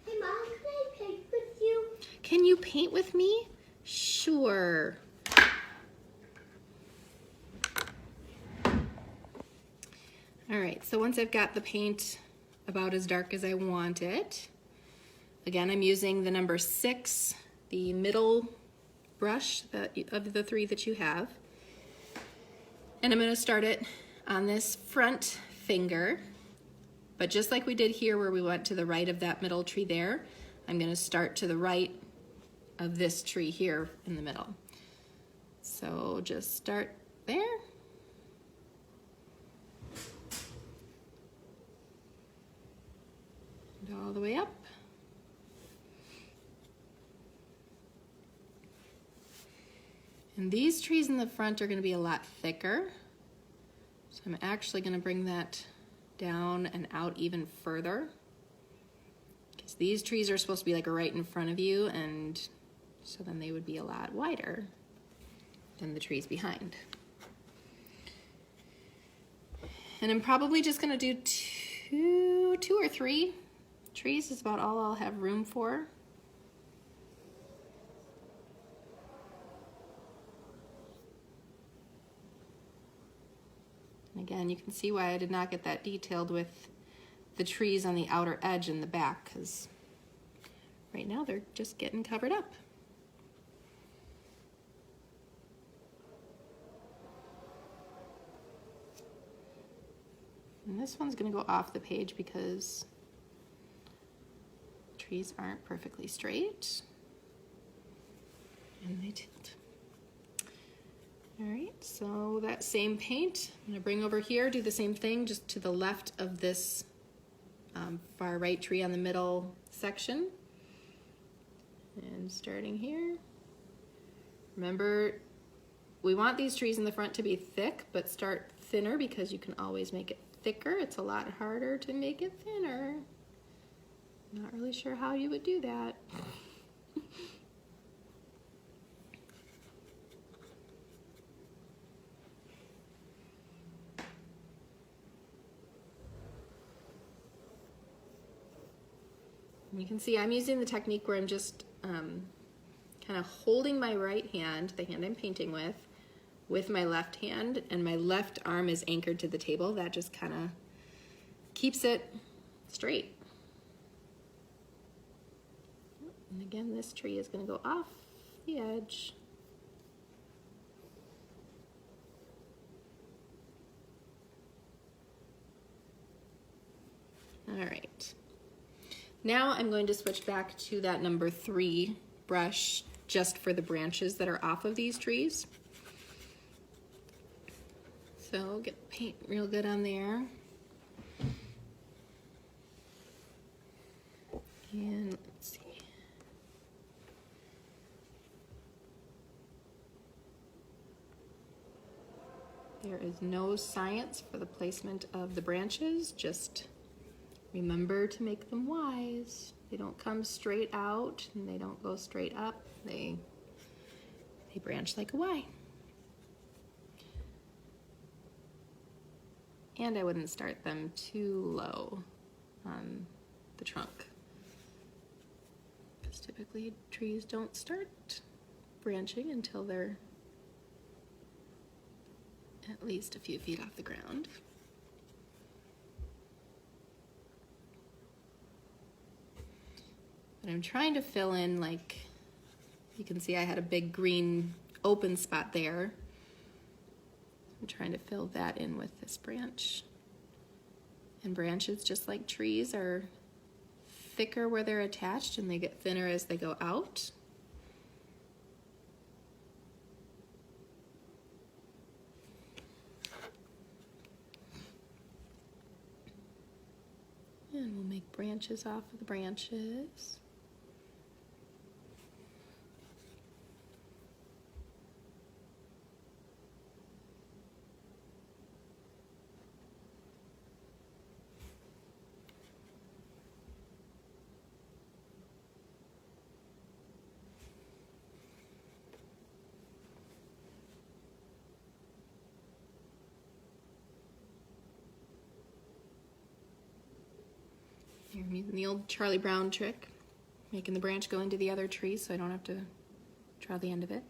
Hey Mom, can I paint with you? Can you paint with me? Sure. All right, so once I've got the paint about as dark as I want it, again, I'm using the number 6, the middle brush of the 3 that you have. And I'm gonna start it on this front finger. But just like we did here where we went to the right of that middle tree there, I'm gonna start to the right of this tree here in the middle. So just start there. And all the way up. And these trees in the front are gonna be a lot thicker. So I'm actually gonna bring that down and out even further. Because these trees are supposed to be like right in front of you, and so then they would be a lot wider than the trees behind. And I'm probably just gonna do two or 3 trees is about all I'll have room for. And again, you can see why I did not get that detailed with the trees on the outer edge in the back, because right now they're just getting covered up. And this one's going to go off the page because the trees aren't perfectly straight and they tilt. All right, so that same paint, I'm gonna bring over here, do the same thing, just to the left of this far right tree on the middle section. And starting here. Remember, we want these trees in the front to be thick, but start thinner because you can always make it thicker. It's a lot harder to make it thinner. Not really sure how you would do that. You can see I'm using the technique where I'm just kind of holding my right hand, the hand I'm painting with my left hand, and my left arm is anchored to the table. That just kind of keeps it straight. And again, this tree is going to go off the edge. All right. Now I'm going to switch back to that number 3 brush just for the branches that are off of these trees. So get paint real good on there. And let's see. There is no science for the placement of the branches, just remember to make them wise. They don't come straight out and they don't go straight up. They branch like a Y. And I wouldn't start them too low on the trunk, because typically trees don't start branching until they're at least a few feet off the ground. But I'm trying to fill in, like, you can see I had a big green open spot there. I'm trying to fill that in with this branch. And branches, just like trees, are thicker where they're attached and they get thinner as they go out. And we'll make branches off of the branches. Here I'm using the old Charlie Brown trick, making the branch go into the other tree so I don't have to draw the end of it.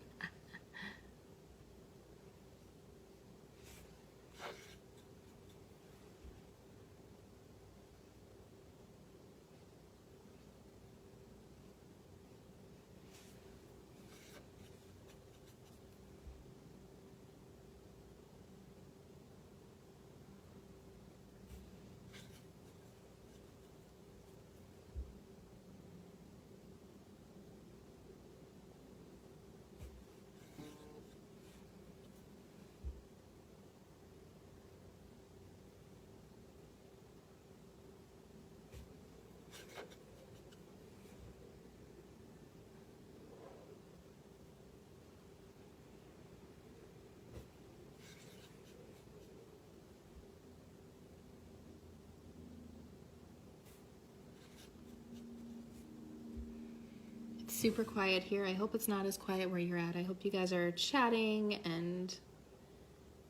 Super quiet here. I hope it's not as quiet where you're at. I hope you guys are chatting and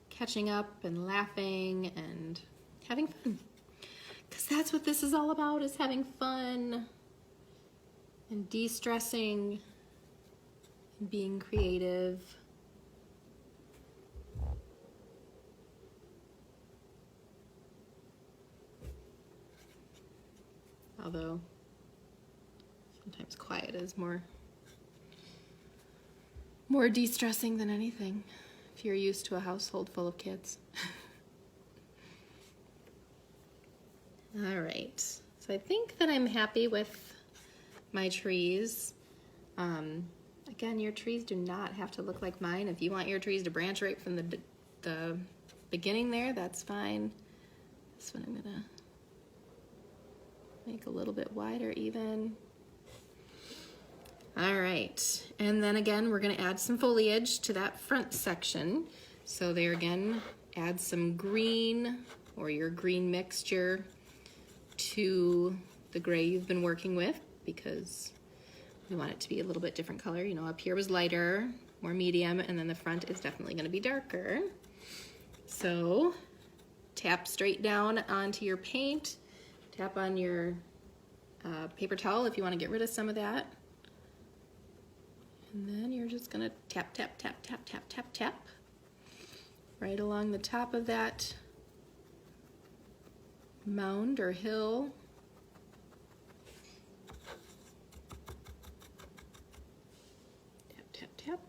catching up and laughing and having fun. Because that's what this is all about, is having fun and de-stressing and being creative. Although sometimes quiet is more de-stressing than anything if you're used to a household full of kids. All right, so I think that I'm happy with my trees. Again, your trees do not have to look like mine. If you want your trees to branch right from the beginning there, that's fine. This one I'm gonna make a little bit wider even. All right, and then again, we're gonna add some foliage to that front section. So there again, add some green or your green mixture to the gray you've been working with, because we want it to be a little bit different color. You know, up here was lighter, more medium, and then the front is definitely gonna be darker. So tap straight down onto your paint, tap on your paper towel if you wanna get rid of some of that. And then you're just gonna tap, tap, tap, tap, tap, tap, tap, right along the top of that mound or hill. Tap, tap, tap.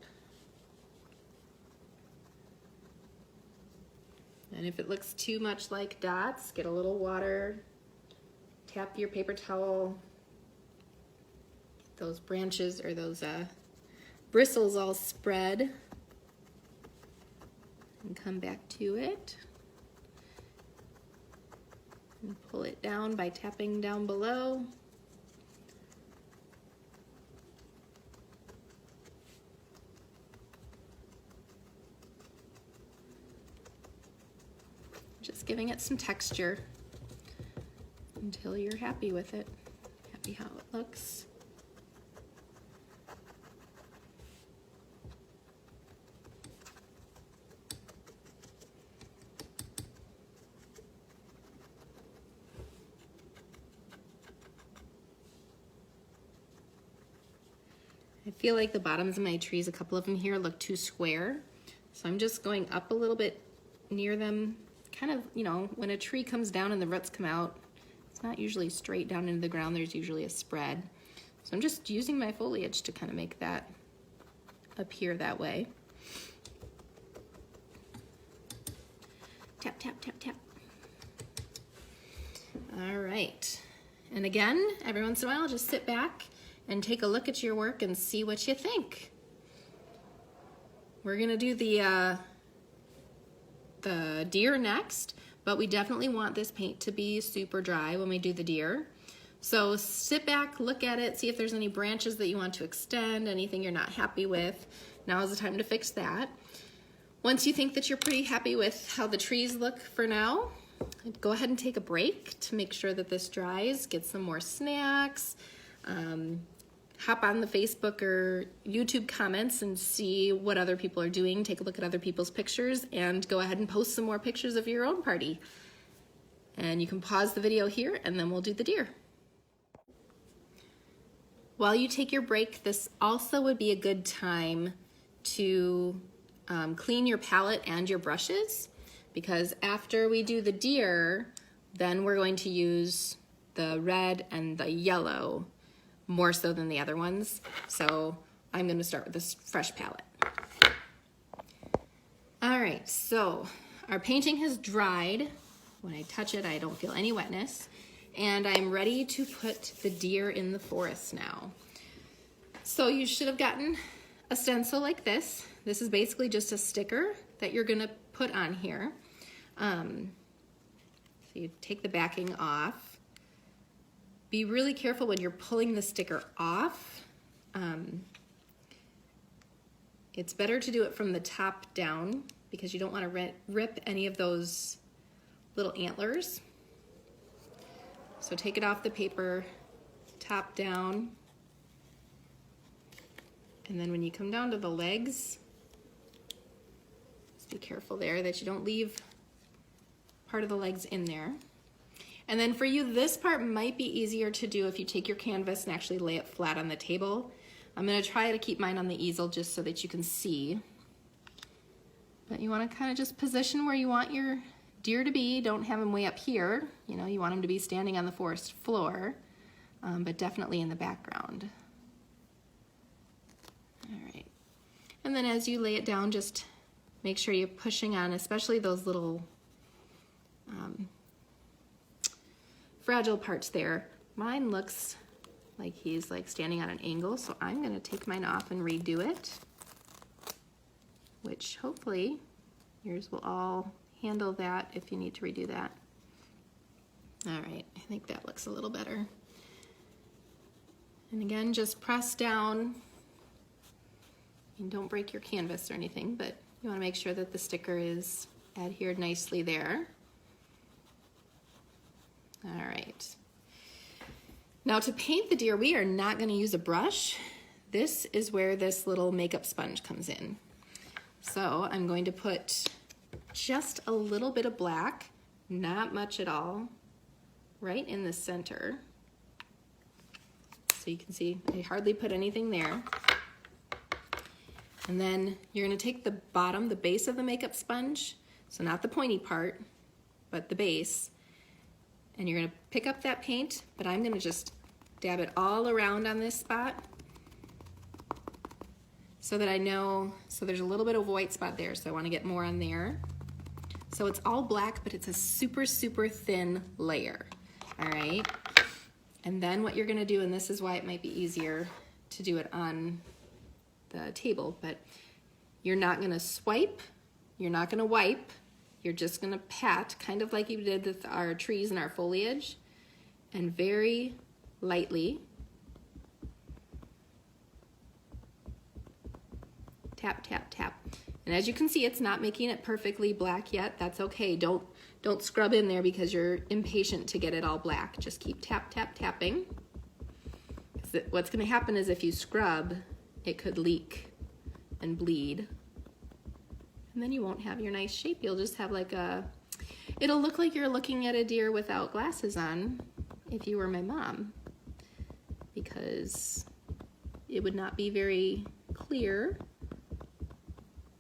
And if it looks too much like dots, get a little water, tap your paper towel, get those branches or those bristles all spread, and come back to it and pull it down by tapping down below. giving it some texture until you're happy with it, happy how it looks. I feel like the bottoms of my trees, a couple of them here, look too square. So I'm just going up a little bit near them. Kind of, you know, when a tree comes down and the roots come out, it's not usually straight down into the ground. There's usually a spread. So I'm just using my foliage to kind of make that appear that way. Tap, tap, tap, tap. All right. And again, every once in a while, just sit back and take a look at your work and see what you think. We're gonna do the deer next, but we definitely want this paint to be super dry when we do the deer. So sit back, look at it, see if there's any branches that you want to extend, anything you're not happy with. Now is the time to fix that. Once you think that you're pretty happy with how the trees look for now, go ahead and take a break to make sure that this dries, get some more snacks, hop on the Facebook or YouTube comments and see what other people are doing, take a look at other people's pictures, and go ahead and post some more pictures of your own party. And you can pause the video here and then we'll do the deer. While you take your break, this also would be a good time to clean your palette and your brushes, because after we do the deer, then we're going to use the red and the yellow more so than the other ones. So I'm going to start with this fresh palette. All right, so our painting has dried. When I touch it, I don't feel any wetness. And I'm ready to put the deer in the forest now. So you should have gotten a stencil like this. This is basically just a sticker that you're gonna put on here. So you take the backing off. Be really careful when you're pulling the sticker off. It's better to do it from the top down because you don't want to rip any of those little antlers. So take it off the paper, top down, and then when you come down to the legs, just be careful there that you don't leave part of the legs in there. And then for you, this part might be easier to do if you take your canvas and actually lay it flat on the table. I'm gonna try to keep mine on the easel just so that you can see. But you wanna kind of just position where you want your deer to be. Don't have them way up here. You know, you want them to be standing on the forest floor, but definitely in the background. All right. And then as you lay it down, just make sure you're pushing on, especially those little fragile parts there. Mine looks like he's like standing on an angle, so I'm gonna take mine off and redo it, which hopefully yours will all handle that if you need to redo that. All right, I think that looks a little better. And again, just press down. And don't break your canvas or anything, but you wanna make sure that the sticker is adhered nicely there. All right. Now to paint the deer, we are not gonna use a brush. This is where this little makeup sponge comes in. So I'm going to put just a little bit of black, not much at all, right in the center. So you can see I hardly put anything there. And then you're gonna take the bottom, the base of the makeup sponge, so not the pointy part, but the base, and you're gonna pick up that paint, but I'm gonna just dab it all around on this spot so that I know, so there's a little bit of white spot there, so I wanna get more on there. So it's all black, but it's a super, super thin layer, all right? And then what you're gonna do, and this is why it might be easier to do it on the table, but you're not gonna swipe, you're not gonna wipe, you're just gonna pat, kind of like you did with our trees and our foliage, and very lightly tap, tap, tap. And as you can see, it's not making it perfectly black yet. That's okay. Don't scrub in there because you're impatient to get it all black. Just keep tap, tap, tapping. What's gonna happen is if you scrub, it could leak and bleed. And then you won't have your nice shape. You'll just have like it'll look like you're looking at a deer without glasses on if you were my mom, because it would not be very clear.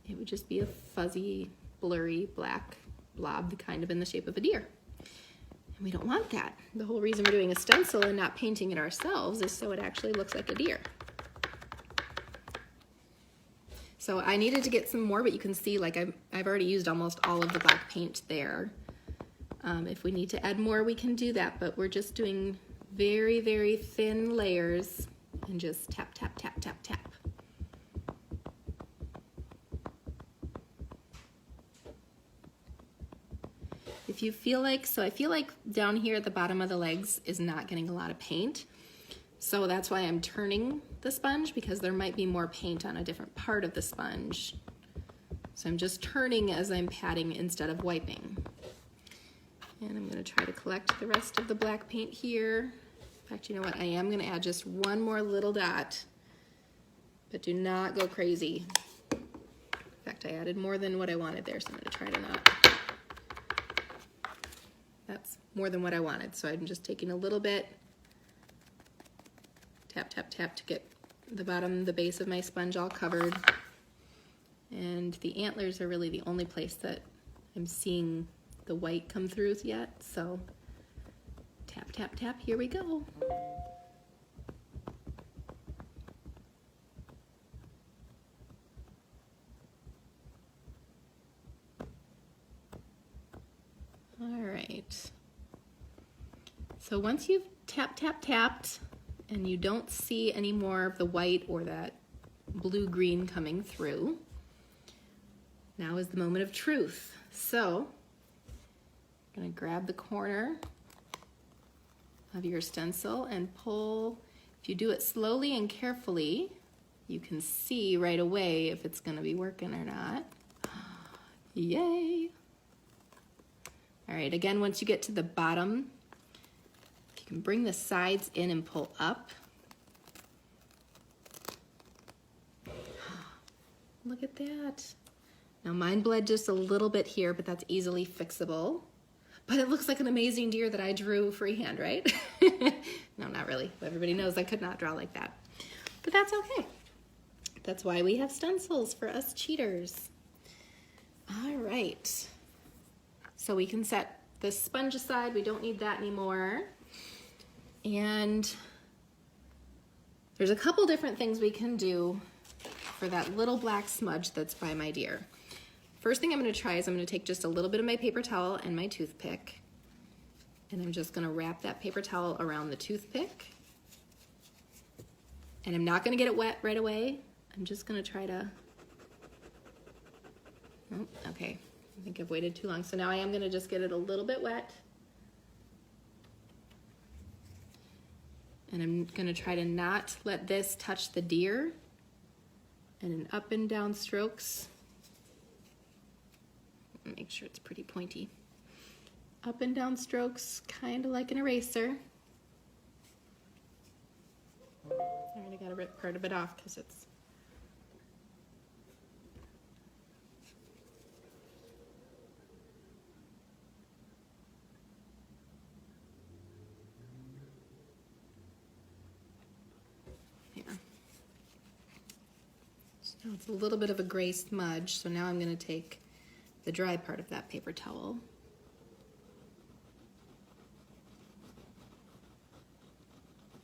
It would just be a fuzzy, blurry, black blob kind of in the shape of a deer. And we don't want that. The whole reason we're doing a stencil and not painting it ourselves is so it actually looks like a deer. So I needed to get some more, but you can see like I've already used almost all of the black paint there. If we need to add more, we can do that, but we're just doing very, very thin layers and just tap, tap, tap, tap, tap. If you feel like, so I feel like down here at the bottom of the legs is not getting a lot of paint. So that's why I'm turning the sponge, because there might be more paint on a different part of the sponge. So I'm just turning as I'm patting instead of wiping. And I'm gonna try to collect the rest of the black paint here. In fact, you know what? I am gonna add just one more little dot, but do not go crazy. In fact, I added more than what I wanted there, so I'm gonna try to not. That's more than what I wanted, so I'm just taking a little bit. Tap, tap, tap to get the bottom, the base of my sponge all covered. And the antlers are really the only place that I'm seeing the white come through yet, so tap, tap, tap, here we go. All right. So once you've tap, tap, tapped, and you don't see any more of the white or that blue-green coming through, now is the moment of truth. So I'm gonna grab the corner of your stencil and pull. If you do it slowly and carefully, you can see right away if it's gonna be working or not. Yay! All right, again, once you get to the bottom, you can bring the sides in and pull up. Look at that. Now mine bled just a little bit here, but that's easily fixable. But it looks like an amazing deer that I drew freehand, right? No, not really. Everybody knows I could not draw like that. But that's okay. That's why we have stencils for us cheaters. All right. So we can set the sponge aside. We don't need that anymore. And there's a couple different things we can do for that little black smudge that's by my deer. First thing I'm gonna try is I'm gonna take just a little bit of my paper towel and my toothpick, and I'm just gonna wrap that paper towel around the toothpick. And I'm not gonna get it wet right away. I'm just gonna try to, oh, okay. I think I've waited too long. So now I am gonna just get it a little bit wet. And I'm gonna try to not let this touch the deer, and in up and down strokes. Make sure it's pretty pointy. Up and down strokes, kind of like an eraser. I already gotta rip part of it off because it's here. So it's a little bit of a gray smudge, so now I'm gonna take the dry part of that paper towel.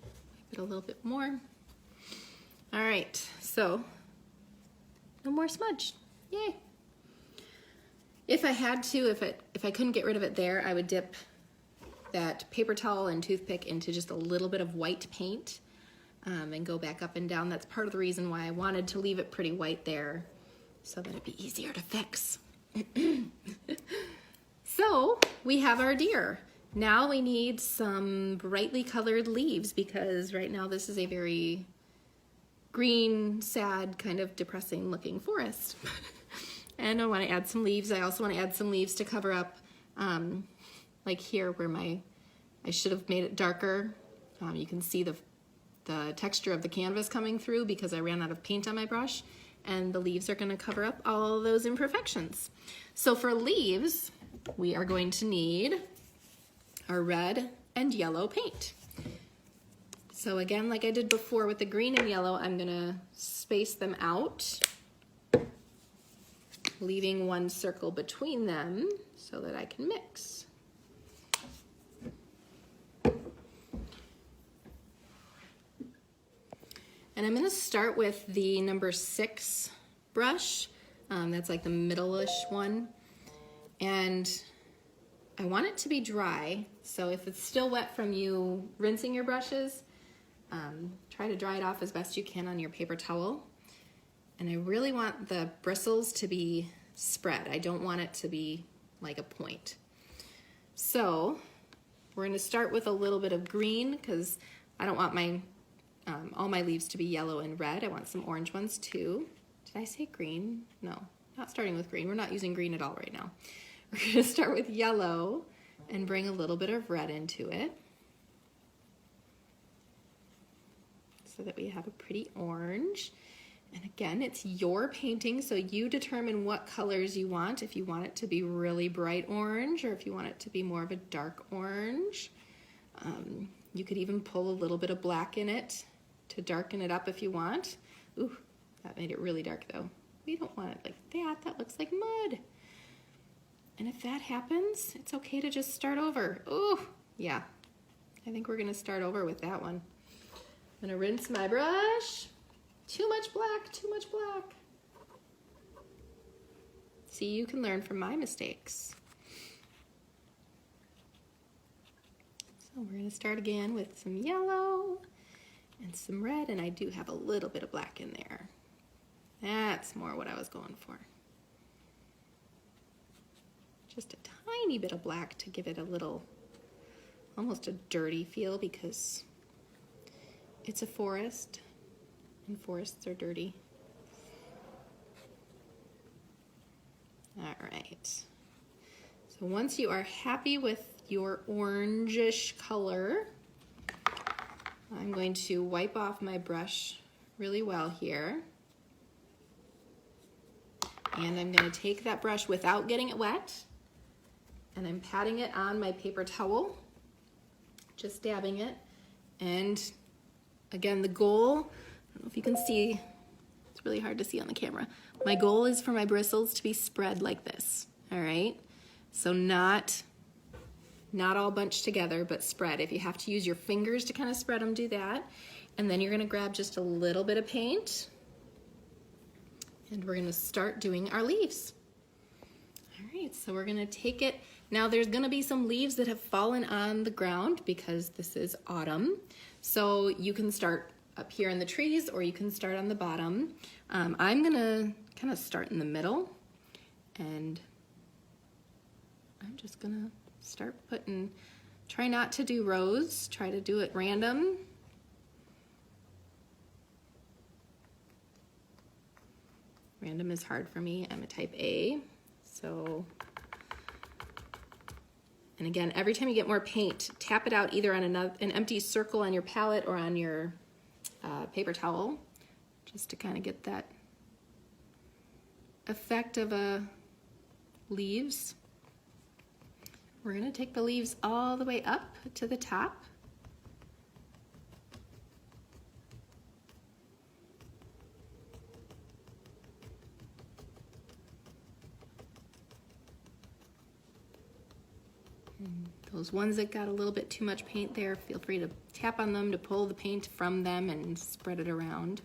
Wipe it a little bit more. All right, so no more smudge, yay. If I had to, if I couldn't get rid of it there, I would dip that paper towel and toothpick into just a little bit of white paint and go back up and down. That's part of the reason why I wanted to leave it pretty white there, so that it'd be easier to fix. So we have our deer. Now we need some brightly colored leaves, because right now this is a very green, sad, kind of depressing looking forest. And I want to add some leaves. I also want to add some leaves to cover up, like here where I should have made it darker. You can see the texture of the canvas coming through because I ran out of paint on my brush, and the leaves are going to cover up all those imperfections. So for leaves, we are going to need our red and yellow paint. So again, like I did before with the green and yellow, I'm going to space them out, leaving one circle between them so that I can mix. And I'm gonna start with the number 6 brush. That's like the middle-ish one. And I want it to be dry, so if it's still wet from you rinsing your brushes, try to dry it off as best you can on your paper towel. And I really want the bristles to be spread. I don't want it to be like a point. So we're gonna start with a little bit of green because I don't want my all my leaves to be yellow and red. I want some orange ones too. Did I say green? No, not starting with green. We're not using green at all right now. We're gonna start with yellow and bring a little bit of red into it so that we have a pretty orange. And again, it's your painting, so you determine what colors you want, if you want it to be really bright orange or if you want it to be more of a dark orange. You could even pull a little bit of black in it to darken it up if you want. Ooh, that made it really dark though. We don't want it like that. That looks like mud. And if that happens, it's okay to just start over. Ooh, yeah. I think we're gonna start over with that one. I'm gonna rinse my brush. Too much black, too much black. See, you can learn from my mistakes. So we're gonna start again with some yellow and some red, and I do have a little bit of black in there. That's more what I was going for. Just a tiny bit of black to give it a little, almost a dirty feel because it's a forest and forests are dirty. All right. So once you are happy with your orangish color, I'm going to wipe off my brush really well here. And I'm going to take that brush without getting it wet, and I'm patting it on my paper towel, just dabbing it. And again, the goal, I don't know if you can see, it's really hard to see on the camera. My goal is for my bristles to be spread like this, all right? So not all bunched together, but spread. If you have to use your fingers to kind of spread them, do that. And then you're gonna grab just a little bit of paint, and we're gonna start doing our leaves. All right, so we're gonna take it. Now there's gonna be some leaves that have fallen on the ground because this is autumn. So you can start up here in the trees or you can start on the bottom. I'm gonna kind of start in the middle, and I'm just gonna start putting, try not to do rows, try to do it random. Random is hard for me, I'm a type A, so. And again, every time you get more paint, tap it out either on an empty circle on your palette or on your paper towel, just to kind of get that effect of leaves. We're gonna take the leaves all the way up to the top. And those ones that got a little bit too much paint there, feel free to tap on them to pull the paint from them and spread it around.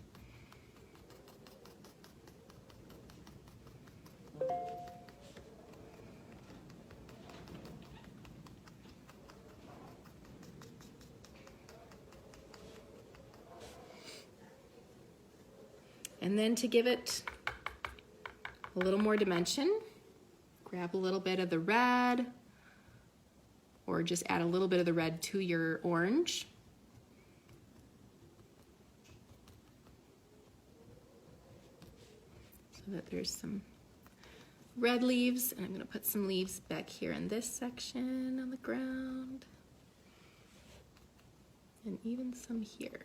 And then to give it a little more dimension, grab a little bit of the red, or just add a little bit of the red to your orange. So that there's some red leaves, and I'm going to put some leaves back here in this section on the ground, and even some here.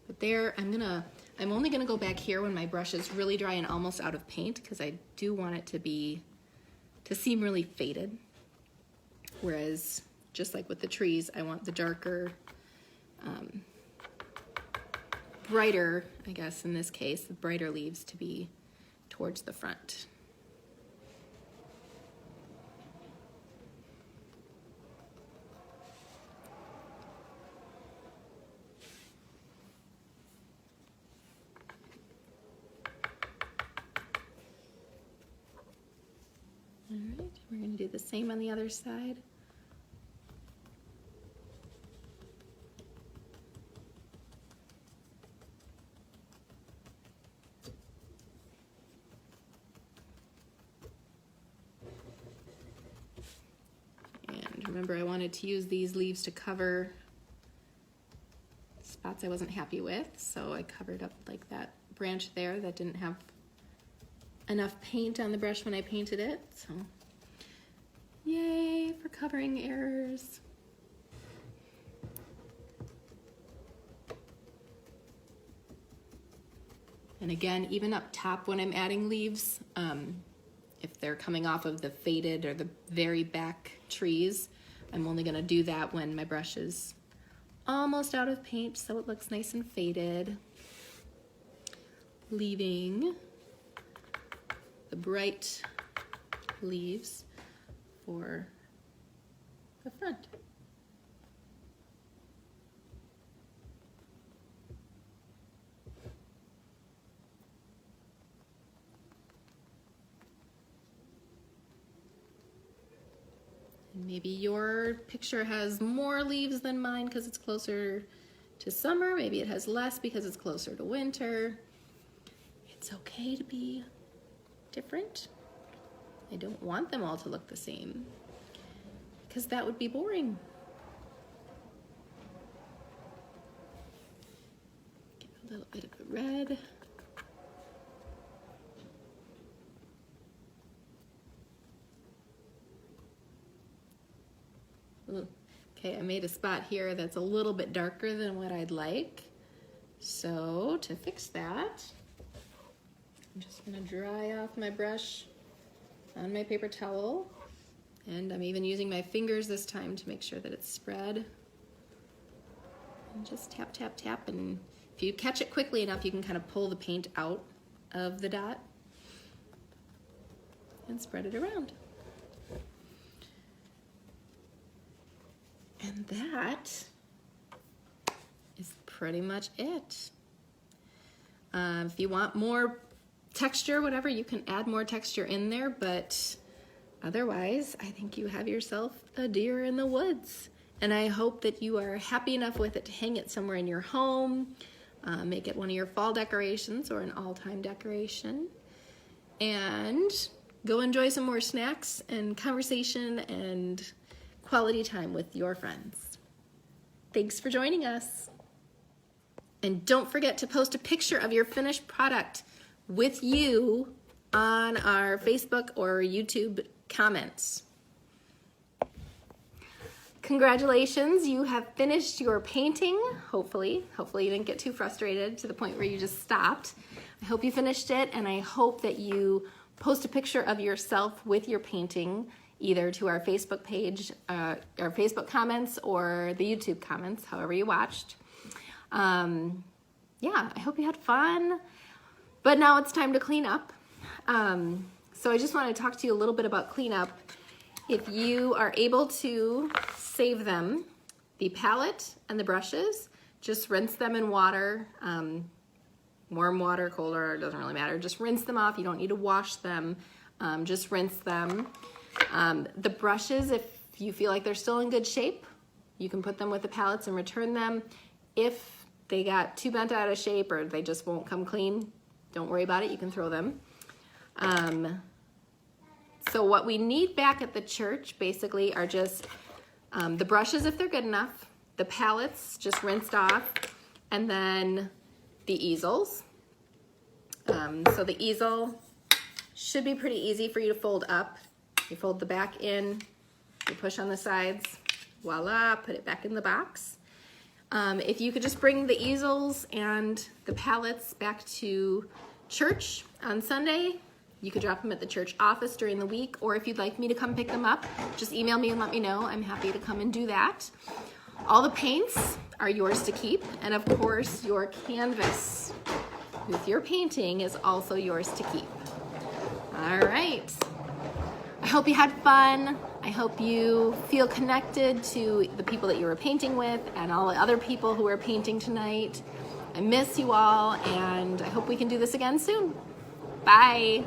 But there, I'm only gonna go back here when my brush is really dry and almost out of paint, because I do want it to seem really faded. Whereas, just like with the trees, I want the darker, brighter, I guess in this case, the brighter leaves to be towards the front. All right, we're going to do the same on the other side. And remember, I wanted to use these leaves to cover spots I wasn't happy with, so I covered up like that branch there that didn't have enough paint on the brush when I painted it, so yay for covering errors. And again, even up top when I'm adding leaves, if they're coming off of the faded or the very back trees, I'm only gonna do that when my brush is almost out of paint so it looks nice and faded, leaving the bright leaves for the front. And maybe your picture has more leaves than mine because it's closer to summer. Maybe it has less because it's closer to winter. It's okay to be different. I don't want them all to look the same because that would be boring. Get a little bit of the red. Ooh. Okay, I made a spot here that's a little bit darker than what I'd like. So to fix that, I'm just gonna dry off my brush on my paper towel, and I'm even using my fingers this time to make sure that it's spread. And just tap, tap, tap, and if you catch it quickly enough, you can kind of pull the paint out of the dot and spread it around. And that is pretty much it. If you want more texture, whatever, you can add more texture in there, but otherwise, I think you have yourself a deer in the woods. And I hope that you are happy enough with it to hang it somewhere in your home, make it one of your fall decorations or an all-time decoration, and go enjoy some more snacks and conversation and quality time with your friends. Thanks for joining us. And don't forget to post a picture of your finished product with you on our Facebook or YouTube comments. Congratulations, you have finished your painting, hopefully. Hopefully you didn't get too frustrated to the point where you just stopped. I hope you finished it, and I hope that you post a picture of yourself with your painting either to our Facebook page, our Facebook comments, or the YouTube comments, however you watched. Yeah, I hope you had fun. But now it's time to clean up. So I just want to talk to you a little bit about cleanup. If you are able to save them, the palette and the brushes, just rinse them in water, warm water, colder, it doesn't really matter. Just rinse them off. You don't need to wash them. Just rinse them. The brushes, if you feel like they're still in good shape, you can put them with the palettes and return them. If they got too bent out of shape or they just won't come clean, don't worry about it, you can throw them. So what we need back at the church basically are just the brushes if they're good enough, the palettes just rinsed off, and then the easels. So the easel Should be pretty easy for you to fold up. You fold the back in, you push on the sides, voila, put it back in the box. If you could just bring the easels and the pallets back to church on Sunday, you could drop them at the church office during the week, or if you'd like me to come pick them up, just email me and let me know. I'm happy to come and do that. All the paints are yours to keep, and of course, your canvas with your painting is also yours to keep. All right. I hope you had fun. I hope you feel connected to the people that you were painting with and all the other people who are painting tonight. I miss you all, and I hope we can do this again soon. Bye.